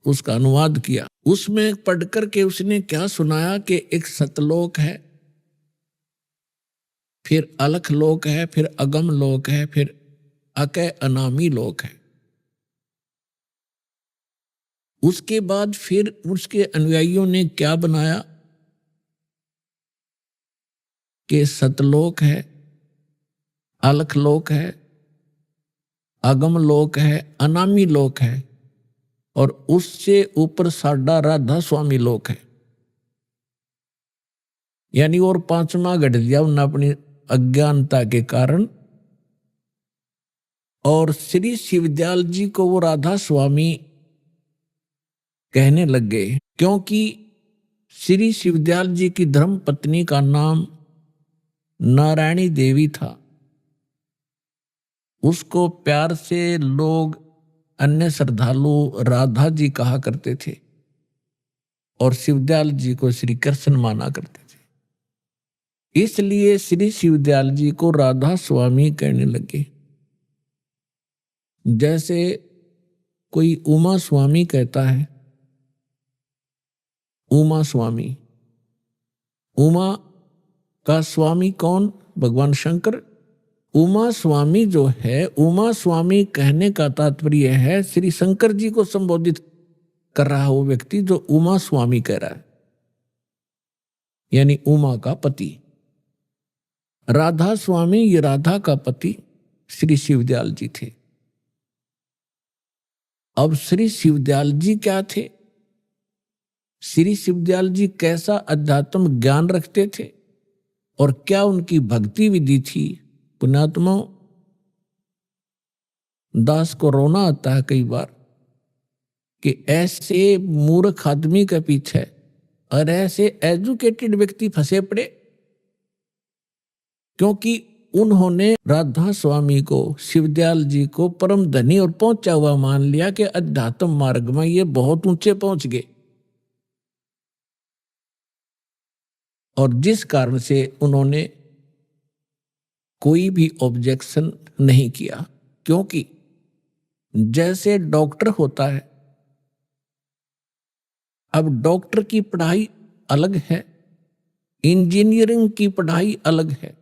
उसका अनुवाद किया। उसमें पढ़कर के उसने क्या सुनाया कि एक सतलोक है, फिर अलख लोक है, फिर अगम लोक है, फिर अकय अनामी लोक है। उसके बाद फिर उसके अनुयायियों ने क्या बनाया कि सतलोक है, अलख लोक है, अगम लोक है, अनामी लोक है, और उससे ऊपर साडा राधा स्वामी लोक है। यानी और पांचवा घट दिया उन्होंने अपनी अज्ञानता के कारण। और श्री शिवदयाल जी को वो राधा स्वामी कहने लग गए, क्योंकि श्री शिवदयाल जी की धर्म पत्नी का नाम नारायणी देवी था। उसको प्यार से लोग, अन्य श्रद्धालु राधा जी कहा करते थे, और शिवदयाल जी को श्री कृष्ण माना करते थे। इसलिए श्री शिवदयाल जी को राधा स्वामी कहने लगे। जैसे कोई उमा स्वामी कहता है, उमा स्वामी, उमा का स्वामी कौन? भगवान शंकर। उमा स्वामी जो है, उमा स्वामी कहने का तात्पर्य है श्री शंकर जी को संबोधित कर रहा वो व्यक्ति जो उमा स्वामी कह रहा है, यानी उमा का पति। राधा स्वामी, ये राधा का पति श्री शिवदयाल जी थे। अब श्री शिवदयाल जी क्या थे? श्री शिवदयाल जी कैसा अध्यात्म ज्ञान रखते थे और क्या उनकी भक्ति विधि थी? पुण्यात्माओं, दास को रोना आता है कई बार कि ऐसे मूर्ख आदमी के पीछे और ऐसे एजुकेटेड व्यक्ति फंसे पड़े, क्योंकि उन्होंने राधा स्वामी को, शिवदयाल जी को परम धनी और पहुंचा हुआ मान लिया कि अध्यात्म मार्ग में ये बहुत ऊंचे पहुंच गए, और जिस कारण से उन्होंने कोई भी ऑब्जेक्शन नहीं किया। क्योंकि जैसे डॉक्टर होता है, अब डॉक्टर की पढ़ाई अलग है, इंजीनियरिंग की पढ़ाई अलग है।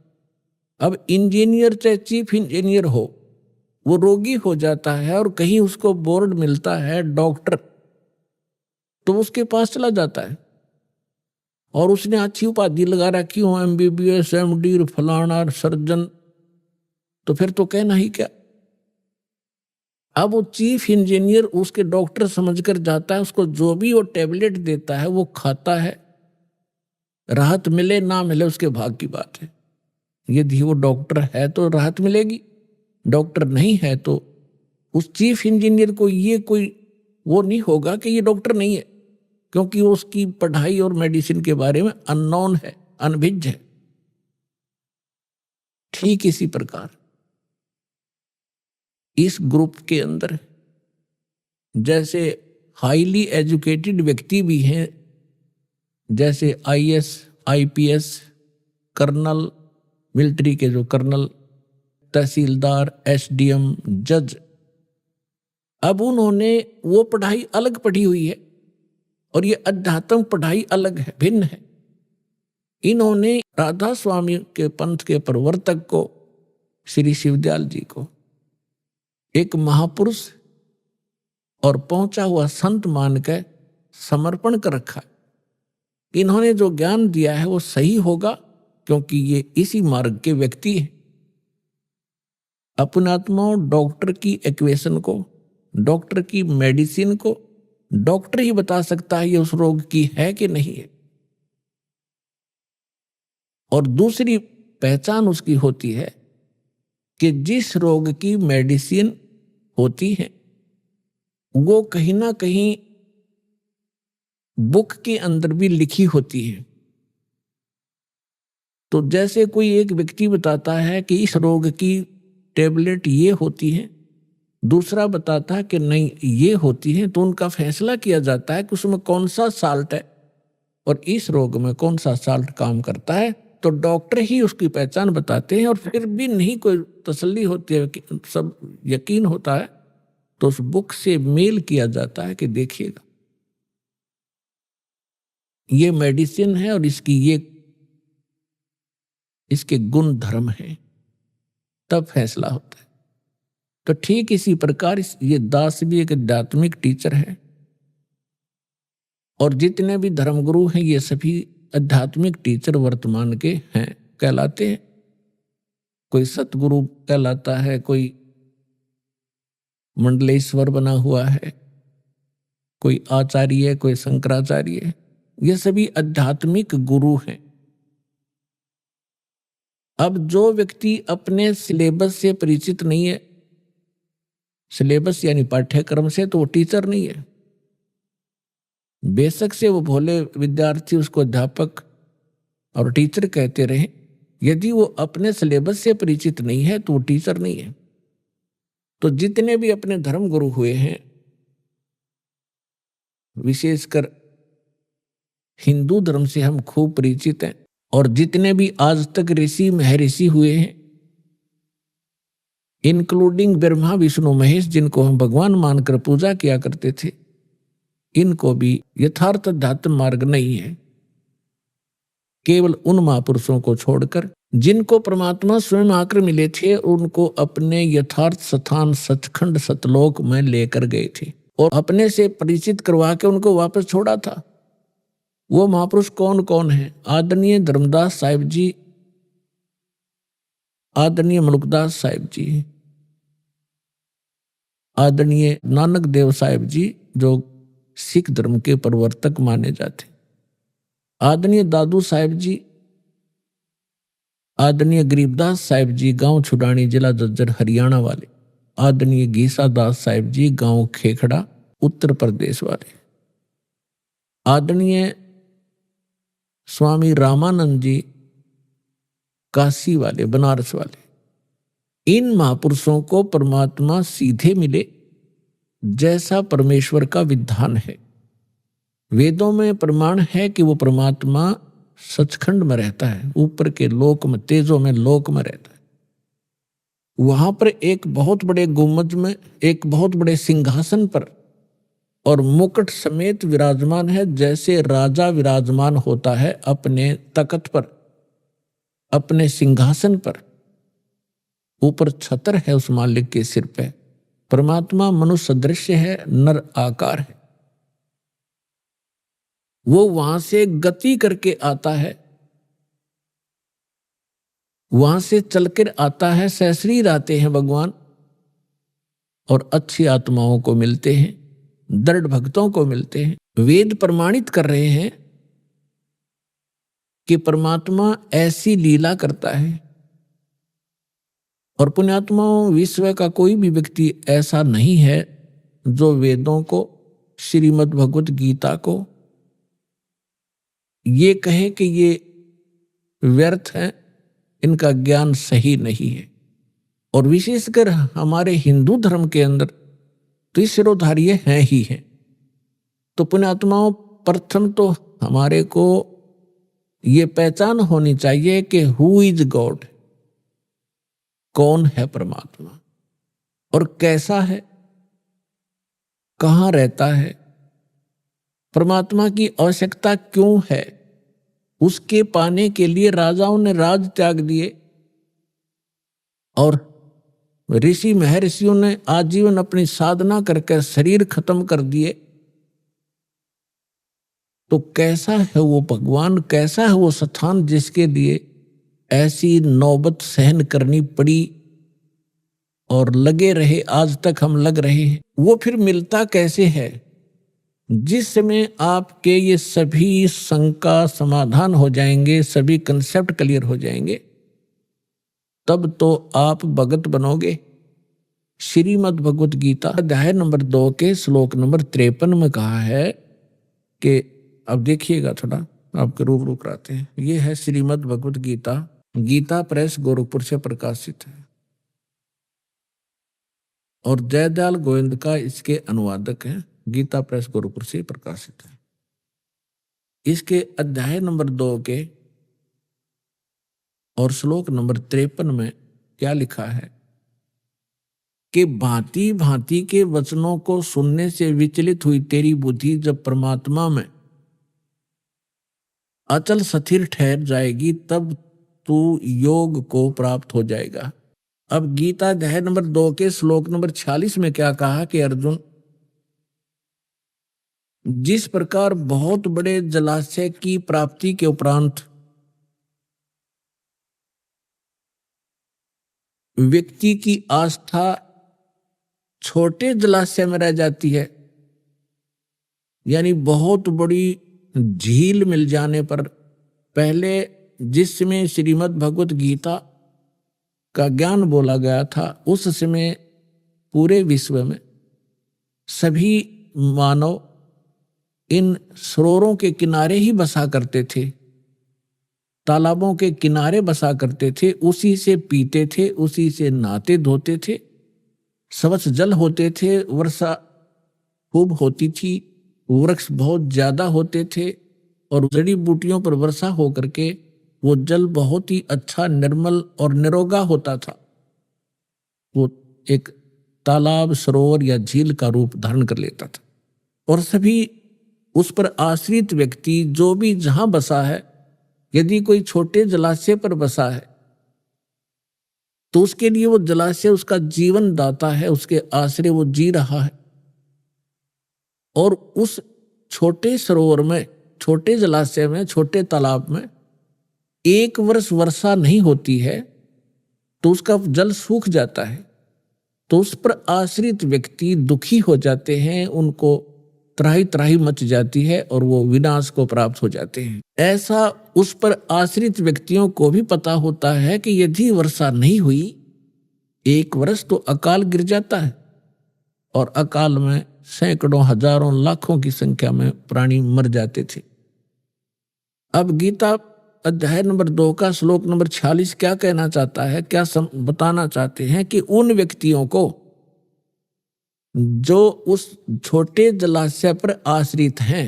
अब इंजीनियर चाहे चीफ इंजीनियर हो, वो रोगी हो जाता है और कहीं उसको बोर्ड मिलता है डॉक्टर, तो उसके पास चला जाता है और उसने अच्छी उपाधि लगा रखी हो, MBBS, MD, फलाना, सर्जन, तो फिर तो कहना ही क्या। अब वो चीफ इंजीनियर उसके डॉक्टर समझकर जाता है, उसको जो भी वो टेबलेट देता है वो खाता है, राहत मिले ना मिले उसके भाग की बात है। यदि वो डॉक्टर है तो राहत मिलेगी, डॉक्टर नहीं है तो उस चीफ इंजीनियर को ये कोई वो नहीं होगा कि ये डॉक्टर नहीं है, क्योंकि उसकी पढ़ाई और मेडिसिन के बारे में अननोन है, अनभिज्ञ है। ठीक इसी प्रकार इस ग्रुप के अंदर जैसे हाईली एजुकेटेड व्यक्ति भी हैं, जैसे आईएएस, आईपीएस, कर्नल, मिलिट्री के जो कर्नल, तहसीलदार, एसडीएम, जज। अब उन्होंने वो पढ़ाई अलग पढ़ी हुई है और ये अध्यात्म पढ़ाई अलग है, भिन्न है। इन्होंने राधा स्वामी के पंथ के प्रवर्तक को, श्री शिवदयाल जी को, एक महापुरुष और पहुंचा हुआ संत मानकर समर्पण कर रखा है। इन्होंने जो ज्ञान दिया है वो सही होगा, क्योंकि ये इसी मार्ग के व्यक्ति हैं। अपने आत्माओं, डॉक्टर की इक्वेशन को, डॉक्टर की मेडिसिन को डॉक्टर ही बता सकता है ये उस रोग की है कि नहीं है। और दूसरी पहचान उसकी होती है कि जिस रोग की मेडिसिन होती है वो कहीं ना कहीं बुक के अंदर भी लिखी होती है। तो जैसे कोई एक व्यक्ति बताता है कि इस रोग की टेबलेट ये होती है, दूसरा बताता है कि नहीं ये होती है, तो उनका फैसला किया जाता है कि उसमें कौन सा साल्ट है और इस रोग में कौन सा साल्ट काम करता है। तो डॉक्टर ही उसकी पहचान बताते हैं और फिर भी नहीं कोई तसल्ली होती है, सब यकीन होता है, तो उस बुक से मेल किया जाता है कि देखिएगा ये मेडिसिन है और इसके गुण धर्म है, तब फैसला होता है। तो ठीक इसी प्रकार ये दास भी एक आध्यात्मिक टीचर है और जितने भी धर्मगुरु हैं ये सभी आध्यात्मिक टीचर वर्तमान के हैं, कहलाते हैं। कोई सतगुरु कहलाता है, कोई मंडलेश्वर बना हुआ है, कोई आचार्य, कोई शंकराचार्य, ये सभी आध्यात्मिक गुरु हैं। अब जो व्यक्ति अपने सिलेबस से परिचित नहीं है, सिलेबस यानी पाठ्यक्रम से, तो वो टीचर नहीं है। बेशक से वो भोले विद्यार्थी उसको अध्यापक और टीचर कहते रहे, यदि वो अपने सिलेबस से परिचित नहीं है तो वो टीचर नहीं है। तो जितने भी अपने धर्म गुरु हुए हैं, विशेषकर हिंदू धर्म से हम खूब परिचित हैं, और जितने भी आज तक ऋषि महर्षि हुए हैं, इंक्लूडिंग ब्रह्मा विष्णु महेश, जिनको हम भगवान मानकर पूजा किया करते थे, इनको भी यथार्थ अध्यात्म मार्ग नहीं है। केवल उन महापुरुषों को छोड़कर जिनको परमात्मा स्वयं आकर मिले थे, उनको अपने यथार्थ स्थान सचखंड सतलोक में लेकर गए थे और अपने से परिचित करवा के उनको वापस छोड़ा था। वो महापुरुष कौन कौन है? आदरणीय धर्मदास साहिब जी, आदरणीय मलुकदास साहिब जी, आदरणीय नानक देव साहिब जी जो सिख धर्म के प्रवर्तक माने जाते, आदरणीय दादू साहिब जी, आदरणीय गरीबदास साहिब जी गांव छुडानी जिला जज्जर हरियाणा वाले, आदरणीय गीसा दास साहिब जी गांव खेखड़ा उत्तर प्रदेश वाले, आदरणीय स्वामी रामानंद जी काशी वाले बनारस वाले। इन महापुरुषों को परमात्मा सीधे मिले जैसा परमेश्वर का विधान है। वेदों में प्रमाण है कि वो परमात्मा सचखंड में रहता है, ऊपर के लोक में, तेजों में लोक में रहता है। वहां पर एक बहुत बड़े गुम्बज में, एक बहुत बड़े सिंहासन पर और मुकुट समेत विराजमान है, जैसे राजा विराजमान होता है अपने तख्त पर, अपने सिंहासन पर। ऊपर छतर है उस मालिक के सिर पे। परमात्मा मनुष्य दृश्य है, नर आकार है। वो वहां से गति करके आता है, वहां से चलकर आता है, सशरीर आते हैं भगवान और अच्छी आत्माओं को मिलते हैं, दृढ़ भक्तों को मिलते हैं। वेद प्रमाणित कर रहे हैं कि परमात्मा ऐसी लीला करता है और पुण्यात्माओं, विश्व का कोई भी व्यक्ति ऐसा नहीं है जो वेदों को, श्रीमद् भगवत गीता को ये कहे कि ये व्यर्थ है, इनका ज्ञान सही नहीं है। और विशेषकर हमारे हिंदू धर्म के अंदर तो ये सिरोधार्य हैं ही हैं। तो पुण्यात्माओं, प्रथम तो हमारे को ये पहचान होनी चाहिए कि हु इज गॉड, कौन है परमात्मा और कैसा है, कहाँ रहता है, परमात्मा की आवश्यकता क्यों है। उसके पाने के लिए राजाओं ने राज त्याग दिए और ऋषि महर्षियों ने आजीवन अपनी साधना करके शरीर खत्म कर दिए। तो कैसा है वो भगवान, कैसा है वो स्थान जिसके लिए ऐसी नौबत सहन करनी पड़ी और लगे रहे, आज तक हम लग रहे हैं। वो फिर मिलता कैसे है? जिस समय आपके ये सभी शंका समाधान हो जाएंगे, सभी कंसेप्ट क्लियर हो जाएंगे, तब तो आप भगत बनोगे। श्रीमद् भगवत गीता अध्याय नंबर 2 के श्लोक नंबर 53 में कहा है कि, अब देखिएगा थोड़ा आपके रूबरू कराते हैं। ये है श्रीमद् भगवत गीता, गीता प्रेस गोरखपुर से प्रकाशित है और जयदयाल गोविंद का इसके अनुवादक है। गीता प्रेस गोरखपुर से प्रकाशित है। इसके अध्याय नंबर 2 के और श्लोक नंबर 53 में क्या लिखा है कि भांति भांति के वचनों को सुनने से विचलित हुई तेरी बुद्धि जब परमात्मा में अचल स्थिर ठहर जाएगी, तब तू योग को प्राप्त हो जाएगा। अब गीता अध्याय नंबर 2 के श्लोक नंबर 46 में क्या कहा कि अर्जुन, जिस प्रकार बहुत बड़े जलाशय की प्राप्ति के उपरांत व्यक्ति की आस्था छोटे जलाशय में रह जाती है, यानी बहुत बड़ी झील मिल जाने पर, पहले जिस समय श्रीमद् भगवत गीता का ज्ञान बोला गया था उस समय पूरे विश्व में सभी मानव इन सरोवरों के किनारे ही बसा करते थे, तालाबों के किनारे बसा करते थे, उसी से पीते थे, उसी से नहाते धोते थे, स्वच्छ जल होते थे, वर्षा खूब होती थी, वृक्ष बहुत ज्यादा होते थे और जड़ी बूटियों पर वर्षा हो करके वो जल बहुत ही अच्छा, निर्मल और निरोगा होता था। वो एक तालाब, सरोवर या झील का रूप धारण कर लेता था और सभी उस पर आश्रित व्यक्ति जो भी जहां बसा है, यदि कोई छोटे जलाशय पर बसा है तो उसके लिए वो जलाशय उसका जीवन दाता है, उसके आश्रय वो जी रहा है। और उस छोटे सरोवर में, छोटे जलाशय में, छोटे तालाब में 1 वर्ष वर्षा नहीं होती है तो उसका जल सूख जाता है, तो उस पर आश्रित व्यक्ति दुखी हो जाते हैं, उनको त्राही त्राही मच जाती है और वो विनाश को प्राप्त हो जाते हैं। ऐसा उस पर आश्रित व्यक्तियों को भी पता होता है कि यदि वर्षा नहीं हुई 1 वर्ष तो अकाल गिर जाता है और अकाल में सैकड़ों, हजारों, लाखों की संख्या में प्राणी मर जाते थे। अब गीता अध्याय नंबर 2 का श्लोक नंबर 46 क्या कहना चाहता है, क्या बताना चाहते हैं कि उन व्यक्तियों को जो उस छोटे जलाशय पर आश्रित हैं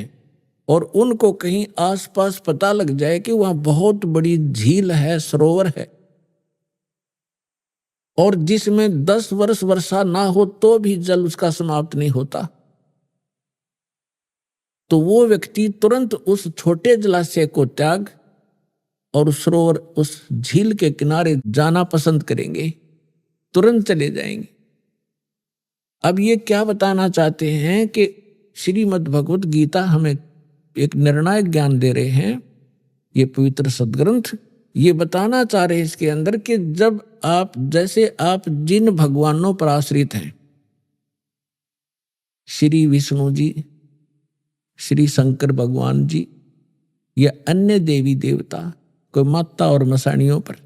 और उनको कहीं आसपास पता लग जाए कि वहां बहुत बड़ी झील है, सरोवर है और जिसमें 10 वर्ष वर्षा ना हो तो भी जल उसका समाप्त नहीं होता, तो वो व्यक्ति तुरंत उस छोटे जलाशय को त्याग और उस सरोवर, उस झील के किनारे जाना पसंद करेंगे, तुरंत चले जाएंगे। अब ये क्या बताना चाहते हैं कि श्रीमद् भगवत गीता हमें एक निर्णायक ज्ञान दे रहे हैं, ये पवित्र सदग्रंथ ये बताना चाह रहे हैं इसके अंदर कि जब आप, जैसे आप जिन भगवानों पर आश्रित हैं, श्री विष्णु जी, श्री शंकर भगवान जी या अन्य देवी देवता, कोई माता और मसानियों पर,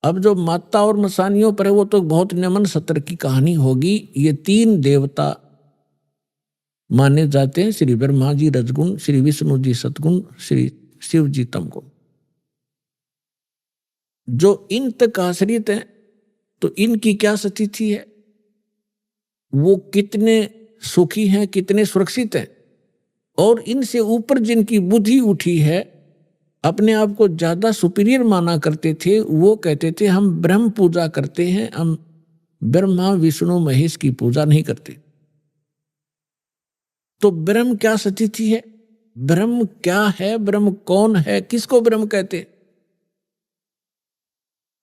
अब जो माता और मसानियों पर है वो तो बहुत नमन सत्र की कहानी होगी। ये 3 देवता माने जाते हैं, श्री ब्रह्मा जी रजगुण, श्री विष्णु जी सतगुण, श्री शिव जी तमगुण। जो इन तक आश्रित हैं तो इनकी क्या स्थिति है, वो कितने सुखी हैं, कितने सुरक्षित हैं। और इनसे ऊपर जिनकी बुद्धि उठी है, अपने आप को ज्यादा सुपीरियर माना करते थे, वो कहते थे हम ब्रह्म पूजा करते हैं, हम ब्रह्मा विष्णु महेश की पूजा नहीं करते। तो ब्रह्म क्या स्थिति है, ब्रह्म क्या है, ब्रह्म कौन है, किसको ब्रह्म कहते?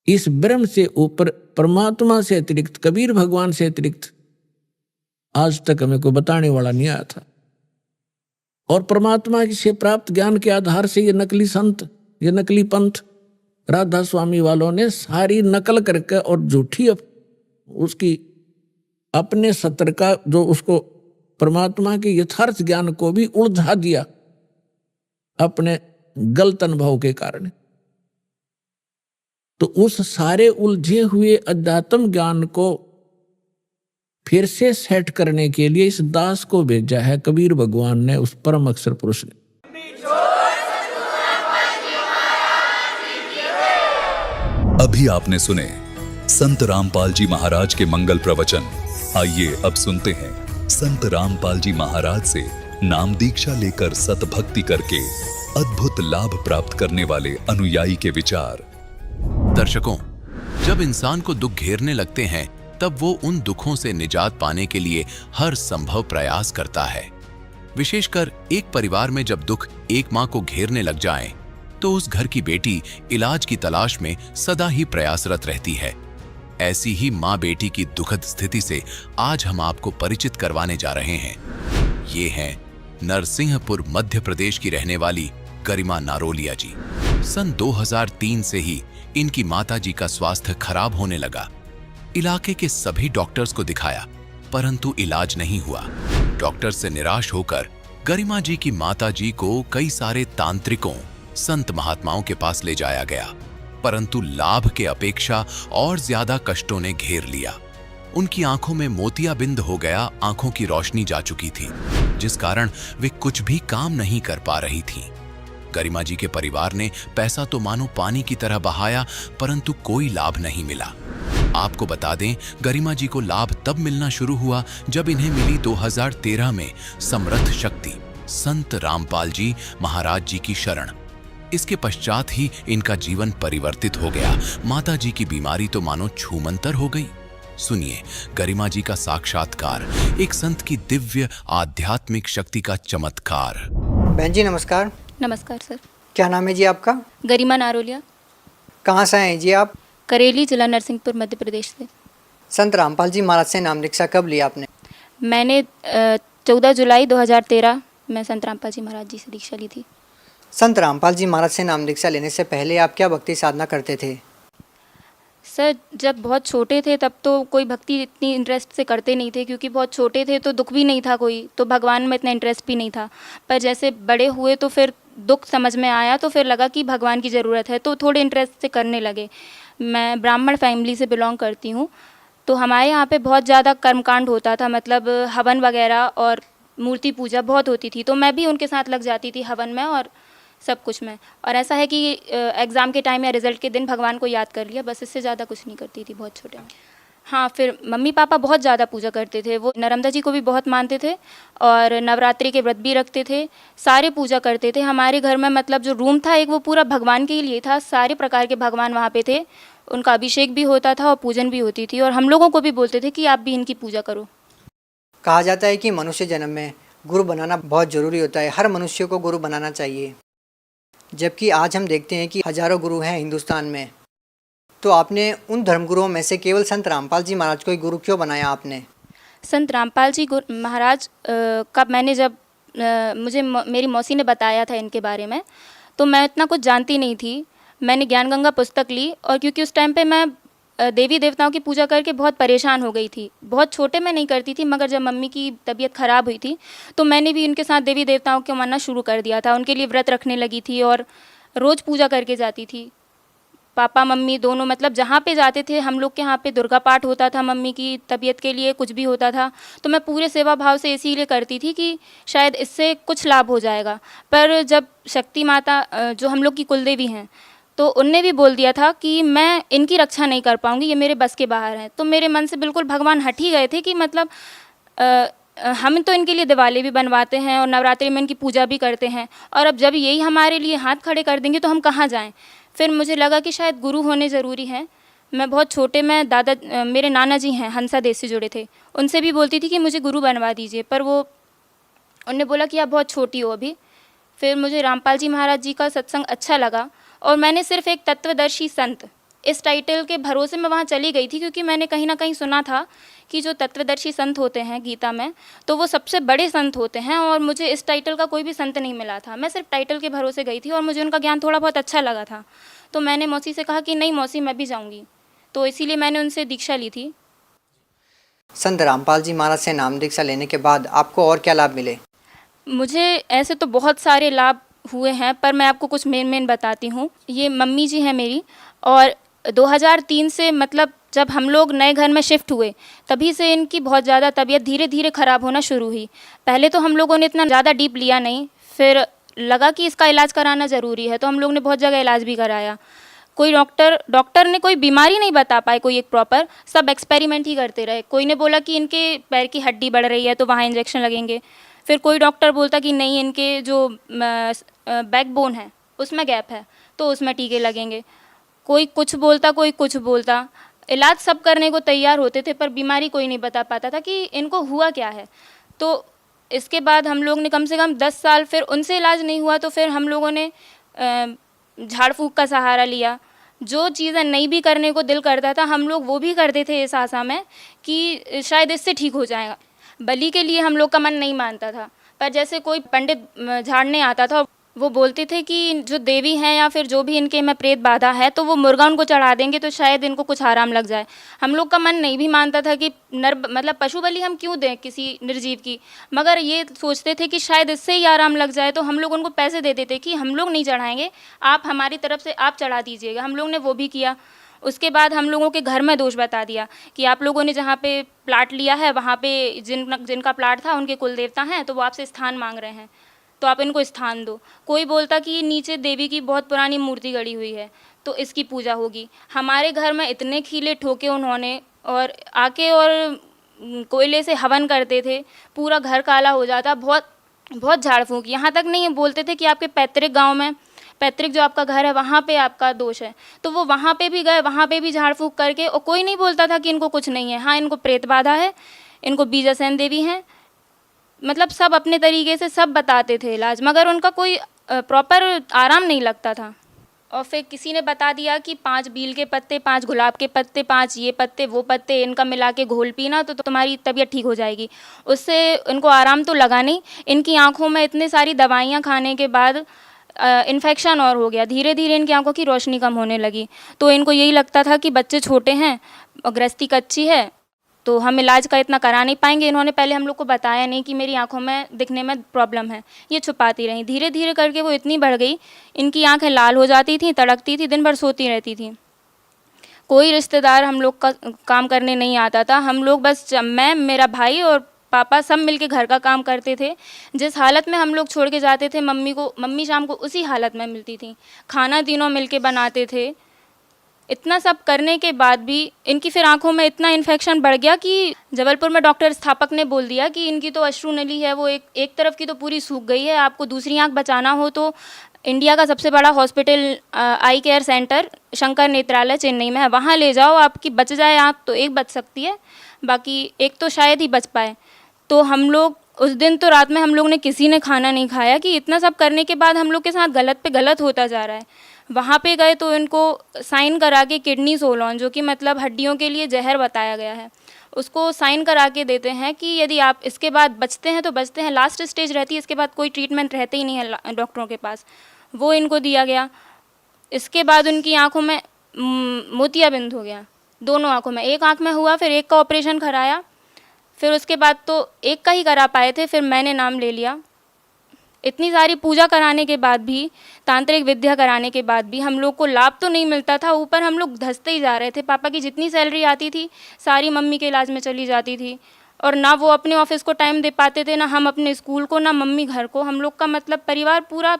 इस ब्रह्म से ऊपर परमात्मा से अतिरिक्त, कबीर भगवान से अतिरिक्त आज तक हमें कोई बताने वाला नहीं आया था। और परमात्मा से प्राप्त ज्ञान के आधार से ये नकली संत, ये नकली पंथ राधा स्वामी वालों ने सारी नकल करके और झूठी उसकी अपने सत्र का जो उसको परमात्मा के यथार्थ ज्ञान को भी उलझा दिया अपने गलत अनुभव के कारण। तो उस सारे उलझे हुए अध्यात्म ज्ञान को फिर से सेट करने के लिए इस दास को भेजा है कबीर भगवान ने, उस परम अक्षर पुरुष ने। अभी आपने सुने संत रामपाल जी महाराज के मंगल प्रवचन। आइए अब सुनते हैं संत रामपाल जी महाराज से नाम दीक्षा लेकर सतभक्ति करके अद्भुत लाभ प्राप्त करने वाले अनुयायी के विचार। दर्शकों, जब इंसान को दुख घेरने लगते हैं तब वो उन दुखों से निजात पाने के लिए हर संभव प्रयास करता है। विशेषकर एक परिवार में जब दुख एक माँ को घेरने लग जाए तो उस घर की बेटी इलाज की तलाश में सदा ही प्रयासरत रहती है। ऐसी ही माँ बेटी की दुखद स्थिति से आज हम आपको परिचित करवाने जा रहे हैं। ये हैं नरसिंहपुर मध्य प्रदेश की रहने वाली गरिमा नारोलिया जी। सन 2003 से ही इनकी माताजी का स्वास्थ्य खराब होने लगा। इलाके के सभी डॉक्टर्स को दिखाया परंतु इलाज नहीं हुआ। डॉक्टर से निराश होकर गरिमा जी की माताजी को कई सारे तांत्रिकों, संत महात्माओं के पास ले जाया गया, परंतु लाभ के अपेक्षा और ज्यादा कष्टों ने घेर लिया। उनकी आंखों में मोतियाबिंद हो गया, आंखों की रोशनी जा चुकी थी, जिस कारण वे कुछ भी काम नहीं कर पा रही थीं। गरिमा जी के परिवार ने पैसा तो मानो पानी की तरह बहाया परंतु कोई लाभ नहीं मिला। आपको बता दें, गरिमा जी को लाभ तब मिलना शुरू हुआ जब इन्हें मिली 2013 में समर्थ शक्ति संत रामपाल जी महाराज जी की शरण। इसके पश्चात ही इनका जीवन परिवर्तित हो गया। माता जी की बीमारी तो मानो छूमंतर हो गई। सुनिए गरिमा जी का साक्षात्कार, एक संत की दिव्य आध्यात्मिक शक्ति का चमत्कार। बहन जी नमस्कार। नमस्कार सर। क्या नाम है जी आपका? गरिमा नारोलिया। कहाँ से हैं जी आप? करेली, जिला नरसिंहपुर, मध्य प्रदेश से। संत रामपाल जी महाराज से नाम दीक्षा कब लिया आपने? मैंने 14 जुलाई 2013 में संत रामपाल जी महाराज जी से दीक्षा ली थी। संत रामपाल जी महाराज से नाम दीक्षा लेने से पहले आप क्या भक्ति साधना करते थे? सर, जब बहुत छोटे थे तब तो कोई भक्ति इतनी इंटरेस्ट से करते नहीं थे, क्योंकि बहुत छोटे थे तो दुख भी नहीं था कोई, तो भगवान में इतना इंटरेस्ट भी नहीं था। पर जैसे बड़े हुए तो फिर दुख समझ में आया, तो फिर लगा कि भगवान की ज़रूरत है, तो थोड़े इंटरेस्ट से करने लगे। मैं ब्राह्मण फैमिली से बिलोंग करती हूँ, तो हमारे यहाँ पे बहुत ज़्यादा कर्मकांड होता था, मतलब हवन वगैरह और मूर्ति पूजा बहुत होती थी, तो मैं भी उनके साथ लग जाती थी हवन में और सब कुछ में। और ऐसा है कि एग्ज़ाम के टाइम या रिज़ल्ट के दिन भगवान को याद कर लिया, बस इससे ज़्यादा कुछ नहीं करती थी बहुत छोटे में। हाँ, फिर मम्मी पापा बहुत ज़्यादा पूजा करते थे, वो नर्मदा जी को भी बहुत मानते थे और नवरात्रि के व्रत भी रखते थे, सारे पूजा करते थे। हमारे घर में मतलब जो रूम था एक, वो पूरा भगवान के लिए था, सारे प्रकार के भगवान वहाँ पे थे, उनका अभिषेक भी होता था और पूजन भी होती थी, और हम लोगों को भी बोलते थे कि आप भी इनकी पूजा करो। कहा जाता है कि मनुष्य जन्म में गुरु बनाना बहुत ज़रूरी होता है, हर मनुष्य को गुरु बनाना चाहिए, जबकि आज हम देखते हैं कि हजारों गुरु हैं हिंदुस्तान में। तो आपने उन धर्मगुरुओं में से केवल संत रामपाल जी महाराज को ही गुरु क्यों बनाया आपने? संत रामपाल जी महाराज का मैंने जब मुझे मेरी मौसी ने बताया था इनके बारे में, तो मैं इतना कुछ जानती नहीं थी। मैंने ज्ञान गंगा पुस्तक ली, और क्योंकि उस टाइम पे मैं देवी देवताओं की पूजा करके बहुत परेशान हो गई थी। बहुत छोटे में नहीं करती थी, मगर जब मम्मी की तबीयत ख़राब हुई थी तो मैंने भी उनके साथ देवी देवताओं को मानना शुरू कर दिया था। उनके लिए व्रत रखने लगी थी और रोज़ पूजा करके जाती थी। पापा मम्मी दोनों, मतलब जहाँ पे जाते थे, हम लोग के यहाँ पे दुर्गा पाठ होता था, मम्मी की तबीयत के लिए कुछ भी होता था, तो मैं पूरे सेवा भाव से इसीलिए करती थी कि शायद इससे कुछ लाभ हो जाएगा। पर जब शक्ति माता जो हम लोग की कुलदेवी हैं, तो उनने भी बोल दिया था कि मैं इनकी रक्षा नहीं कर पाऊँगी, ये मेरे बस के बाहर हैं। तो मेरे मन से बिल्कुल भगवान हट ही गए थे कि मतलब हम तो इनके लिए दिवाली भी बनवाते हैं और नवरात्रि में इनकी पूजा भी करते हैं, और अब जब यही हमारे लिए हाथ खड़े कर देंगे तो हम कहाँ जाएं। फिर मुझे लगा कि शायद गुरु होने ज़रूरी हैं। मैं बहुत छोटे में मेरे नाना जी हैं हंसा देश से जुड़े थे, उनसे भी बोलती थी कि मुझे गुरु बनवा दीजिए, पर वो उन्होंने बोला कि आप बहुत छोटी हो अभी। फिर मुझे रामपाल जी महाराज जी का सत्संग अच्छा लगा और मैंने सिर्फ एक तत्वदर्शी संत इस टाइटल के भरोसे में वहाँ चली गई थी, क्योंकि मैंने कहीं ना कहीं सुना था कि जो तत्वदर्शी संत होते हैं गीता में, तो वो सबसे बड़े संत होते हैं, और मुझे इस टाइटल का कोई भी संत नहीं मिला था। मैं सिर्फ टाइटल के भरोसे गई थी और मुझे उनका ज्ञान थोड़ा बहुत अच्छा लगा था। तो मैंने मौसी से कहा कि नहीं मौसी, मैं भी जाऊँगी, तो इसीलिए मैंने उनसे दीक्षा ली थी। संत रामपाल जी महाराज से नाम दीक्षा लेने के बाद आपको और क्या लाभ मिले? मुझे ऐसे तो बहुत सारे लाभ हुए हैं, पर मैं आपको कुछ मेन बताती हूँ। ये मम्मी जी हैं मेरी, और 2003 से मतलब जब हम लोग नए घर में शिफ्ट हुए तभी से इनकी बहुत ज़्यादा तबीयत धीरे धीरे ख़राब होना शुरू हुई। पहले तो हम लोगों ने इतना ज़्यादा डीप लिया नहीं, फिर लगा कि इसका इलाज कराना ज़रूरी है, तो हम लोग ने बहुत जगह इलाज भी कराया। कोई डॉक्टर ने कोई बीमारी नहीं बता पाए, कोई एक प्रॉपर, सब एक्सपेरिमेंट ही करते रहे। कोई ने बोला कि इनके पैर की हड्डी बढ़ रही है तो वहाँ इंजेक्शन लगेंगे, फिर कोई डॉक्टर बोलता कि नहीं इनके जो बैकबोन है उसमें गैप है तो उसमें टीके लगेंगे, कोई कुछ बोलता कोई कुछ बोलता। इलाज सब करने को तैयार होते थे पर बीमारी कोई नहीं बता पाता था कि इनको हुआ क्या है। तो इसके बाद हम लोग ने कम से कम 10 साल, फिर उनसे इलाज नहीं हुआ तो फिर हम लोगों ने झाड़ फूँक का सहारा लिया। जो चीज़ें नहीं भी करने को दिल करता था हम लोग वो भी करते थे इस आशा में कि शायद इससे ठीक हो जाएगा। बलि के लिए हम लोग का मन नहीं मानता था, पर जैसे कोई पंडित झाड़ने आता था वो बोलते थे कि जो देवी हैं या फिर जो भी इनके में प्रेत बाधा है तो वो मुर्गा उनको चढ़ा देंगे तो शायद इनको कुछ आराम लग जाए। हम लोग का मन नहीं भी मानता था कि मतलब पशु बलि हम क्यों दें किसी निर्जीव की, मगर ये सोचते थे कि शायद इससे ही आराम लग जाए। तो हम लोग उनको पैसे देते थे कि हम लोग नहीं चढ़ाएंगे, आप हमारी तरफ से आप चढ़ा दीजिएगा। हम लोग ने वो भी किया। उसके बाद हम लोगों के घर में दोष बता दिया कि आप लोगों ने जहाँ पे प्लाट लिया है वहाँ पे जिनका प्लाट था उनके कुल देवता हैं तो वो आपसे स्थान मांग रहे हैं, तो आप इनको स्थान दो। कोई बोलता कि नीचे देवी की बहुत पुरानी मूर्ति गड़ी हुई है तो इसकी पूजा होगी। हमारे घर में इतने खीले ठोके उन्होंने, और आके और कोयले से हवन करते थे, पूरा घर काला हो जाता। बहुत बहुत झाड़ फूँक, यहाँ तक नहीं बोलते थे कि आपके पैतृक गाँव में, पैतृक जो आपका घर है वहाँ पे आपका दोष है, तो वो वहाँ पे भी गए, वहाँ पे भी झाड़ फूँक करके, और कोई नहीं बोलता था कि इनको कुछ नहीं है। हाँ, इनको प्रेत बाधा है, इनको बीजासेन देवी हैं, मतलब सब अपने तरीके से सब बताते थे इलाज, मगर उनका कोई प्रॉपर आराम नहीं लगता था। और फिर किसी ने बता दिया कि 5 बील के पत्ते, 5 गुलाब के पत्ते, 5 ये पत्ते वो पत्ते, इनका मिला के घोल पीना तो तुम्हारी तबीयत ठीक हो जाएगी। उससे इनको आराम तो लगा नहीं, इनकी आँखों में इतनी सारी दवाइयाँ खाने के बाद इन्फेक्शन और हो गया। धीरे धीरे इनकी आंखों की रोशनी कम होने लगी। तो इनको यही लगता था कि बच्चे छोटे हैं और गृहस्थी कच्ची है तो हम इलाज का इतना करा नहीं पाएंगे। इन्होंने पहले हम लोग को बताया नहीं कि मेरी आंखों में दिखने में प्रॉब्लम है, ये छुपाती रहीं। धीरे धीरे करके वो इतनी बढ़ गई, इनकी आंखें लाल हो जाती थी, तड़कती थी, दिन भर सोती रहती थी। कोई रिश्तेदार हम लोग का काम करने नहीं आता था। हम लोग बस मैं, मेरा भाई और पापा सब मिलके घर का काम करते थे। जिस हालत में हम लोग छोड़ के जाते थे मम्मी को, मम्मी शाम को उसी हालत में मिलती थी। खाना तीनों मिलके बनाते थे। इतना सब करने के बाद भी इनकी फिर आंखों में इतना इन्फेक्शन बढ़ गया कि जबलपुर में डॉक्टर स्थापक ने बोल दिया कि इनकी तो अश्रु नली है वो एक तरफ की तो पूरी सूख गई है। आपको दूसरी आंख बचाना हो तो इंडिया का सबसे बड़ा hospital eye care centre Shankar Nethralaya Chennai में है, वहाँ ले जाओ, आपकी बच जाए आँख तो एक बच सकती है, बाकी एक तो शायद ही बच पाए। तो हम लोग उस दिन तो रात में हम लोग ने किसी ने खाना नहीं खाया कि इतना सब करने के बाद हम लोग के साथ गलत पे गलत होता जा रहा है। वहाँ पे गए तो इनको साइन करा के किडनी सोलॉन, जो कि मतलब हड्डियों के लिए जहर बताया गया है, उसको साइन करा के देते हैं कि यदि आप इसके बाद बचते हैं तो बचते हैं, लास्ट स्टेज रहती है, इसके बाद कोई ट्रीटमेंट रहते ही नहीं है डॉक्टरों के पास। वो इनको दिया गया। इसके बाद उनकी आँखों में मोतियाबिंद हो गया, दोनों आँखों में। एक आँख में हुआ, फिर एक का ऑपरेशन कराया, फिर उसके बाद तो एक का ही करा पाए थे, फिर मैंने नाम ले लिया। इतनी सारी पूजा कराने के बाद भी, तांत्रिक विद्या कराने के बाद भी हम लोग को लाभ तो नहीं मिलता था, ऊपर हम लोग धंसते ही जा रहे थे। पापा की जितनी सैलरी आती थी सारी मम्मी के इलाज में चली जाती थी, और ना वो अपने ऑफिस को टाइम दे पाते थे, ना हम अपने स्कूल को, ना मम्मी घर को। हम लोग का मतलब परिवार पूरा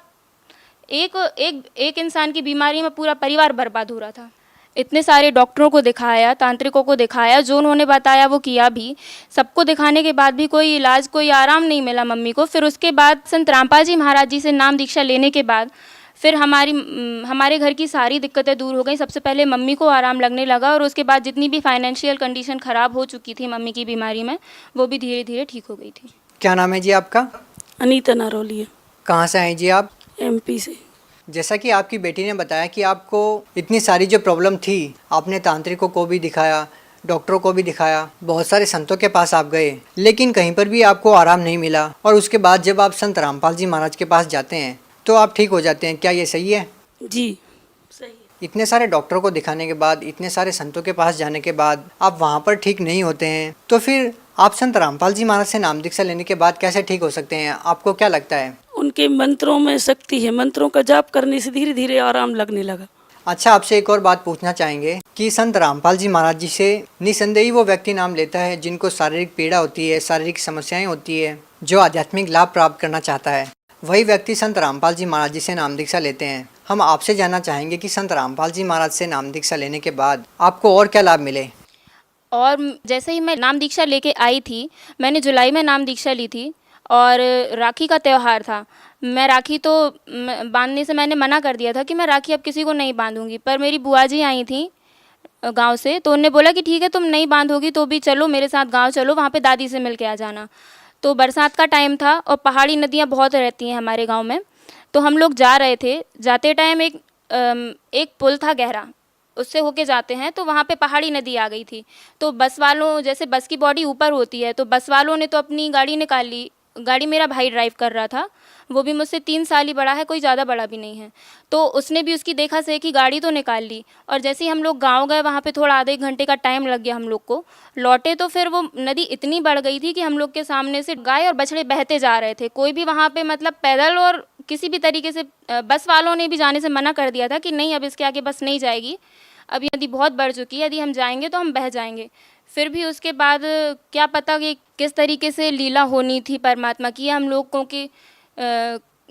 एक एक एक इंसान की बीमारी में पूरा परिवार बर्बाद हो रहा था। इतने सारे डॉक्टरों को दिखाया, तांत्रिकों को दिखाया, जो उन्होंने बताया वो किया भी। सबको दिखाने के बाद भी कोई इलाज, कोई आराम नहीं मिला मम्मी को। फिर उसके बाद संत रामपाल जी महाराज जी से नाम दीक्षा लेने के बाद फिर हमारे घर की सारी दिक्कतें दूर हो गई। सबसे पहले मम्मी को आराम लगने लगा और उसके बाद जितनी भी फाइनेंशियल कंडीशन ख़राब हो चुकी थी मम्मी की बीमारी में, वो भी धीरे धीरे ठीक हो गई थी। क्या नाम है जी आपका? अनीता नारोलिया, कहाँ से हैं जी आप? एमपी से। जैसा कि आपकी बेटी ने बताया कि आपको इतनी सारी जो प्रॉब्लम थी, आपने तांत्रिकों को भी दिखाया, डॉक्टरों को भी दिखाया, बहुत सारे संतों के पास आप गए, लेकिन कहीं पर भी आपको आराम नहीं मिला। और उसके बाद जब आप संत रामपाल जी महाराज के पास जाते हैं तो आप ठीक हो जाते हैं, क्या ये सही है? जी सही है। इतने सारे डॉक्टरों को दिखाने के बाद, इतने सारे संतों के पास जाने के बाद आप वहाँ पर ठीक नहीं होते हैं, तो फिर आप संत रामपाल जी महाराज से नाम दीक्षा लेने के बाद कैसे ठीक हो सकते हैं? आपको क्या लगता है? उनके मंत्रों में शक्ति है, मंत्रों का जाप करने से धीरे धीरे आराम लगने लगा। अच्छा, आपसे एक और बात पूछना चाहेंगे कि संत रामपाल जी महाराज जी से निसंदेही वो व्यक्ति नाम लेता है जिनको शारीरिक पीड़ा होती है, शारीरिक समस्याएं होती है, जो आध्यात्मिक लाभ प्राप्त करना चाहता है, वही व्यक्ति संत रामपाल जी महाराज जी से नाम दीक्षा लेते हैं। हम आपसे जानना चाहेंगे कि संत रामपाल जी महाराज से नाम दीक्षा लेने के बाद आपको और क्या लाभ मिले? और जैसे ही मैं नाम दीक्षा लेके आई थी, मैंने जुलाई में नाम दीक्षा ली थी और राखी का त्यौहार था। मैं राखी तो बांधने से मैंने मना कर दिया था कि मैं राखी अब किसी को नहीं बांधूंगी, पर मेरी बुआ जी आई थी गांव से, तो उन्होंने बोला कि ठीक है तुम नहीं बांधोगी तो भी चलो मेरे साथ गांव चलो, वहाँ पे दादी से मिल के आ जाना। तो बरसात का टाइम था और पहाड़ी नदियाँ बहुत रहती हैं हमारे गाँव में, तो हम लोग जा रहे थे। जाते टाइम एक पुल था गहरा, उससे होके जाते हैं तो वहाँ पे पहाड़ी नदी आ गई थी। तो बस वालों, जैसे बस की बॉडी ऊपर होती है, तो बस वालों ने तो अपनी गाड़ी निकाल ली। गाड़ी मेरा भाई ड्राइव कर रहा था, वो भी मुझसे 3 साल ही बड़ा है, कोई ज़्यादा बड़ा भी नहीं है। तो उसने भी उसकी देखा से कि गाड़ी तो निकाल ली। और जैसे ही हम लोग गाँव गए, वहाँ पे थोड़ा आधे घंटे का टाइम लग गया हम लोग को। लौटे तो फिर वो नदी इतनी बढ़ गई थी कि हम लोग के सामने से गाय और बछड़े बहते जा रहे थे। कोई भी वहाँ पे मतलब पैदल और किसी भी तरीके से, बस वालों ने भी जाने से मना कर दिया था कि नहीं अब इसके आगे बस नहीं जाएगी, अब नदी बहुत बढ़ चुकी है, यदि हम जाएंगे तो हम बह जाएंगे। फिर भी उसके बाद क्या पता कि किस तरीके से लीला होनी थी परमात्मा की, हम लोगों के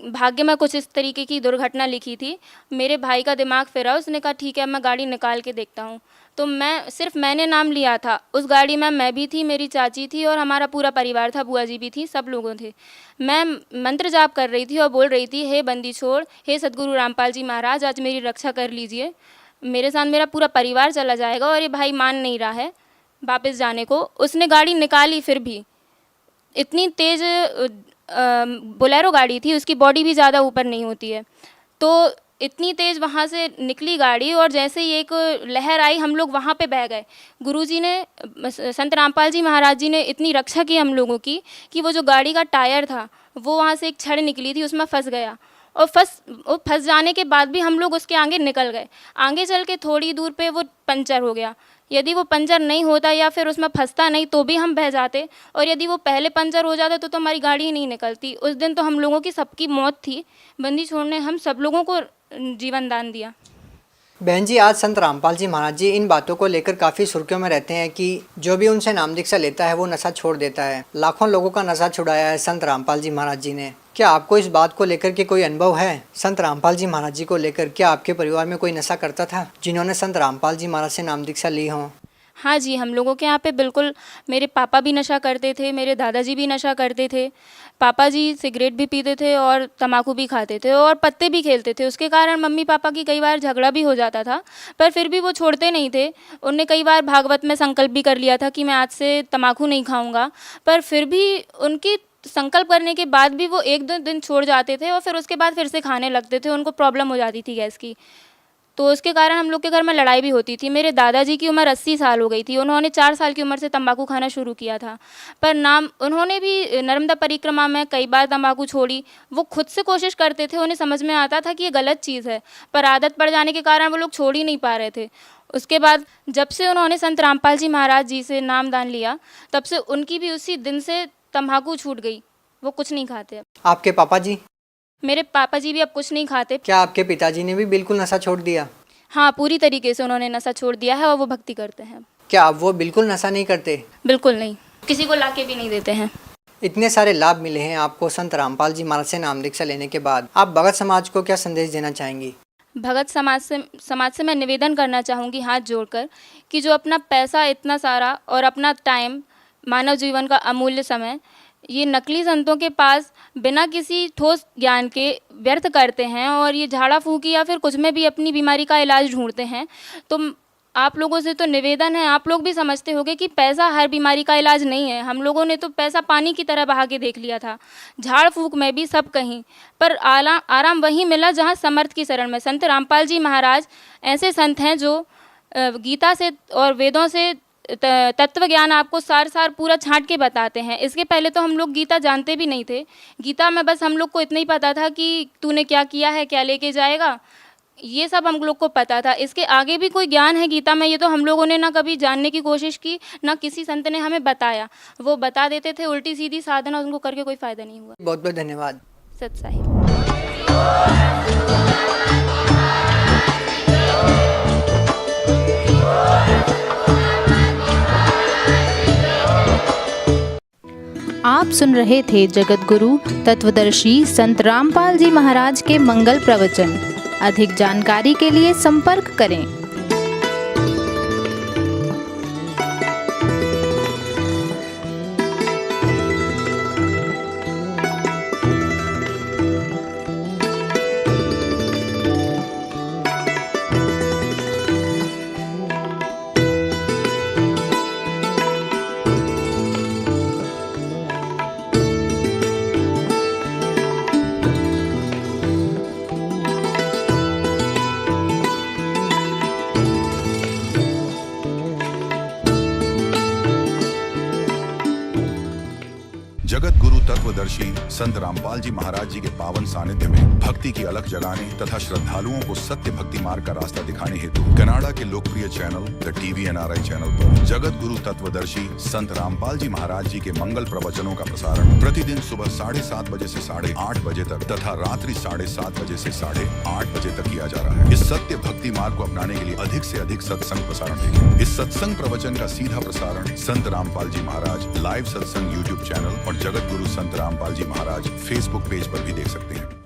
भाग्य में कुछ इस तरीके की दुर्घटना लिखी थी। मेरे भाई का दिमाग फिरा, उसने कहा ठीक है मैं गाड़ी निकाल के देखता हूँ। तो मैंने नाम लिया था, उस गाड़ी में मैं भी थी, मेरी चाची थी और हमारा पूरा परिवार था, बुआ जी भी थी, सब लोगों थे। मैं मंत्र जाप कर रही थी और बोल रही थी, हे बंदी छोड़, हे सदगुरु रामपाल जी महाराज आज मेरी रक्षा कर लीजिए, मेरे साथ मेरा पूरा परिवार चला जाएगा। और ये भाई मान नहीं रहा है वापस जाने को। उसने गाड़ी निकाली, फिर भी इतनी तेज़ बोलेरो गाड़ी थी, उसकी बॉडी भी ज़्यादा ऊपर नहीं होती है, तो इतनी तेज़ वहाँ से निकली गाड़ी और जैसे ही एक लहर आई हम लोग वहाँ पे बह गए। गुरुजी ने, संत रामपाल जी महाराज जी ने इतनी रक्षा की हम लोगों की कि वो जो गाड़ी का टायर था वो वहाँ से एक छड़ निकली थी, उसमें फंस गया। और फंस जाने के बाद भी हम लोग उसके आगे निकल गए। आगे चल के थोड़ी दूर पे वो पंचर हो गया। यदि वो पंचर नहीं होता या फिर उसमें फंसता नहीं तो भी हम बह जाते, और यदि वो पहले पंचर हो जाता तो हमारी गाड़ी ही नहीं निकलती। उस दिन तो हम लोगों की सबकी मौत थी। बंदी छोड़ ने हम सब लोगों को जीवन दान दिया। बहन जी, आज संत रामपाल जी महाराज जी इन बातों को लेकर काफ़ी सुर्खियों में रहते हैं कि जो भी उनसे नाम दीक्षा लेता है वो नशा छोड़ देता है। लाखों लोगों का नशा छुड़ाया है संत रामपाल जी महाराज जी ने। क्या आपको इस बात को लेकर के कोई अनुभव है? संत रामपाल जी महाराज जी को लेकर क्या आपके परिवार में कोई नशा करता था जिन्होंने संत रामपाल जी महाराज से नाम दीक्षा ली हो? हाँ जी, हम लोगों के यहाँ पे बिल्कुल, मेरे पापा भी नशा करते थे, मेरे दादाजी भी नशा करते थे। पापा जी सिगरेट भी पीते थे और तम्बाकू भी खाते थे और पत्ते भी खेलते थे। उसके कारण मम्मी पापा की कई बार झगड़ा भी हो जाता था, पर फिर भी वो छोड़ते नहीं थे। उनने कई बार भागवत में संकल्प भी कर लिया था कि मैं आज से तम्बाकू नहीं खाऊंगा, पर फिर भी उनकी संकल्प करने के बाद भी वो 1-2 दिन छोड़ जाते थे और फिर उसके बाद फिर से खाने लगते थे। उनको प्रॉब्लम हो जाती थी गैस की, तो उसके कारण हम लोग के घर में लड़ाई भी होती थी। मेरे दादाजी की उम्र 80 साल हो गई थी। उन्होंने 4 साल की उम्र से तंबाकू खाना शुरू किया था, पर उन्होंने भी नर्मदा परिक्रमा में कई बार तंबाकू छोड़ी। वो खुद से कोशिश करते थे, उन्हें समझ में आता था कि ये गलत चीज़ है, पर आदत पड़ जाने के कारण वो लोग छोड़ ही नहीं पा रहे थे। उसके बाद जब से उन्होंने संत रामपाल जी महाराज जी से नाम दान लिया, तब से उनकी भी उसी दिन से तंबाकू छूट गई, वो कुछ नहीं खाते अब। आपके पापा जी? मेरे पापा जी भी अब कुछ नहीं खाते। क्या आपके पिताजी ने भी बिल्कुल नशा छोड़ दिया? हाँ, पूरी तरीके से उन्होंने नशा छोड़ दिया है और वो भक्ति करते हैं। क्या अब वो बिल्कुल नशा नहीं करते? बिल्कुल नहीं, किसी को लाके भी नहीं देते हैं। इतने सारे लाभ मिले हैं आपको संत रामपाल जी महाराज से नाम दीक्षा लेने के बाद, आप भगत समाज को क्या संदेश देना चाहेंगी? भगत समाज से मैं निवेदन करना चाहूँगी हाथ जोड़कर कि जो अपना पैसा इतना सारा और अपना टाइम, मानव जीवन का अमूल्य समय, ये नकली संतों के पास बिना किसी ठोस ज्ञान के व्यर्थ करते हैं और ये झाड़ा फूकी या फिर कुछ में भी अपनी बीमारी का इलाज ढूंढते हैं, तो आप लोगों से तो निवेदन है, आप लोग भी समझते होंगे कि पैसा हर बीमारी का इलाज नहीं है। हम लोगों ने तो पैसा पानी की तरह बहा के देख लिया था, झाड़ फूक में भी सब कहीं, पर आराम वहीं मिला जहाँ समर्थ की शरण में। संत रामपाल जी महाराज ऐसे संत हैं जो गीता से और वेदों से तत्व ज्ञान आपको सार पूरा छांट के बताते हैं। इसके पहले तो हम लोग गीता जानते भी नहीं थे। गीता में बस हम लोग को इतना ही पता था कि तूने क्या किया है, क्या लेके जाएगा, ये सब हम लोग को पता था। इसके आगे भी कोई ज्ञान है गीता में, ये तो हम लोगों ने ना कभी जानने की कोशिश की, ना किसी संत ने हमें बताया। वो बता देते थे उल्टी सीधी साधना, उनको करके कोई फ़ायदा नहीं हुआ। बहुत बहुत धन्यवाद। सत साहिब। आप सुन रहे थे जगत गुरु तत्वदर्शी संत रामपाल जी महाराज के मंगल प्रवचन। अधिक जानकारी के लिए संपर्क करें। जगत गुरु तत्वदर्शी संत रामपाल जी महाराज जी के पावन सानिध्य में भक्ति की अलख जगाने तथा श्रद्धालुओं को सत्य भक्ति मार्ग का रास्ता दिखाने हेतु कनाडा के लोकप्रिय channel the TV NRI channel पर जगत गुरु तत्वदर्शी संत रामपाल जी महाराज जी के मंगल प्रवचनों का प्रसारण प्रतिदिन सुबह 7:30 बजे से 8:30 बजे तक तथा रात्रि 7:30 बजे से 8:30 बजे तक किया जा रहा है। इस सत्य भक्ति मार्ग को अपनाने के लिए अधिक से अधिक सत्संग प्रसारण देखें। इस सत्संग प्रवचन का सीधा प्रसारण संत रामपाल जी महाराज लाइव सत्संग YouTube चैनल और जगत गुरु संत रामपाल जी महाराज फेसबुक पेज पर भी देख सकते हैं।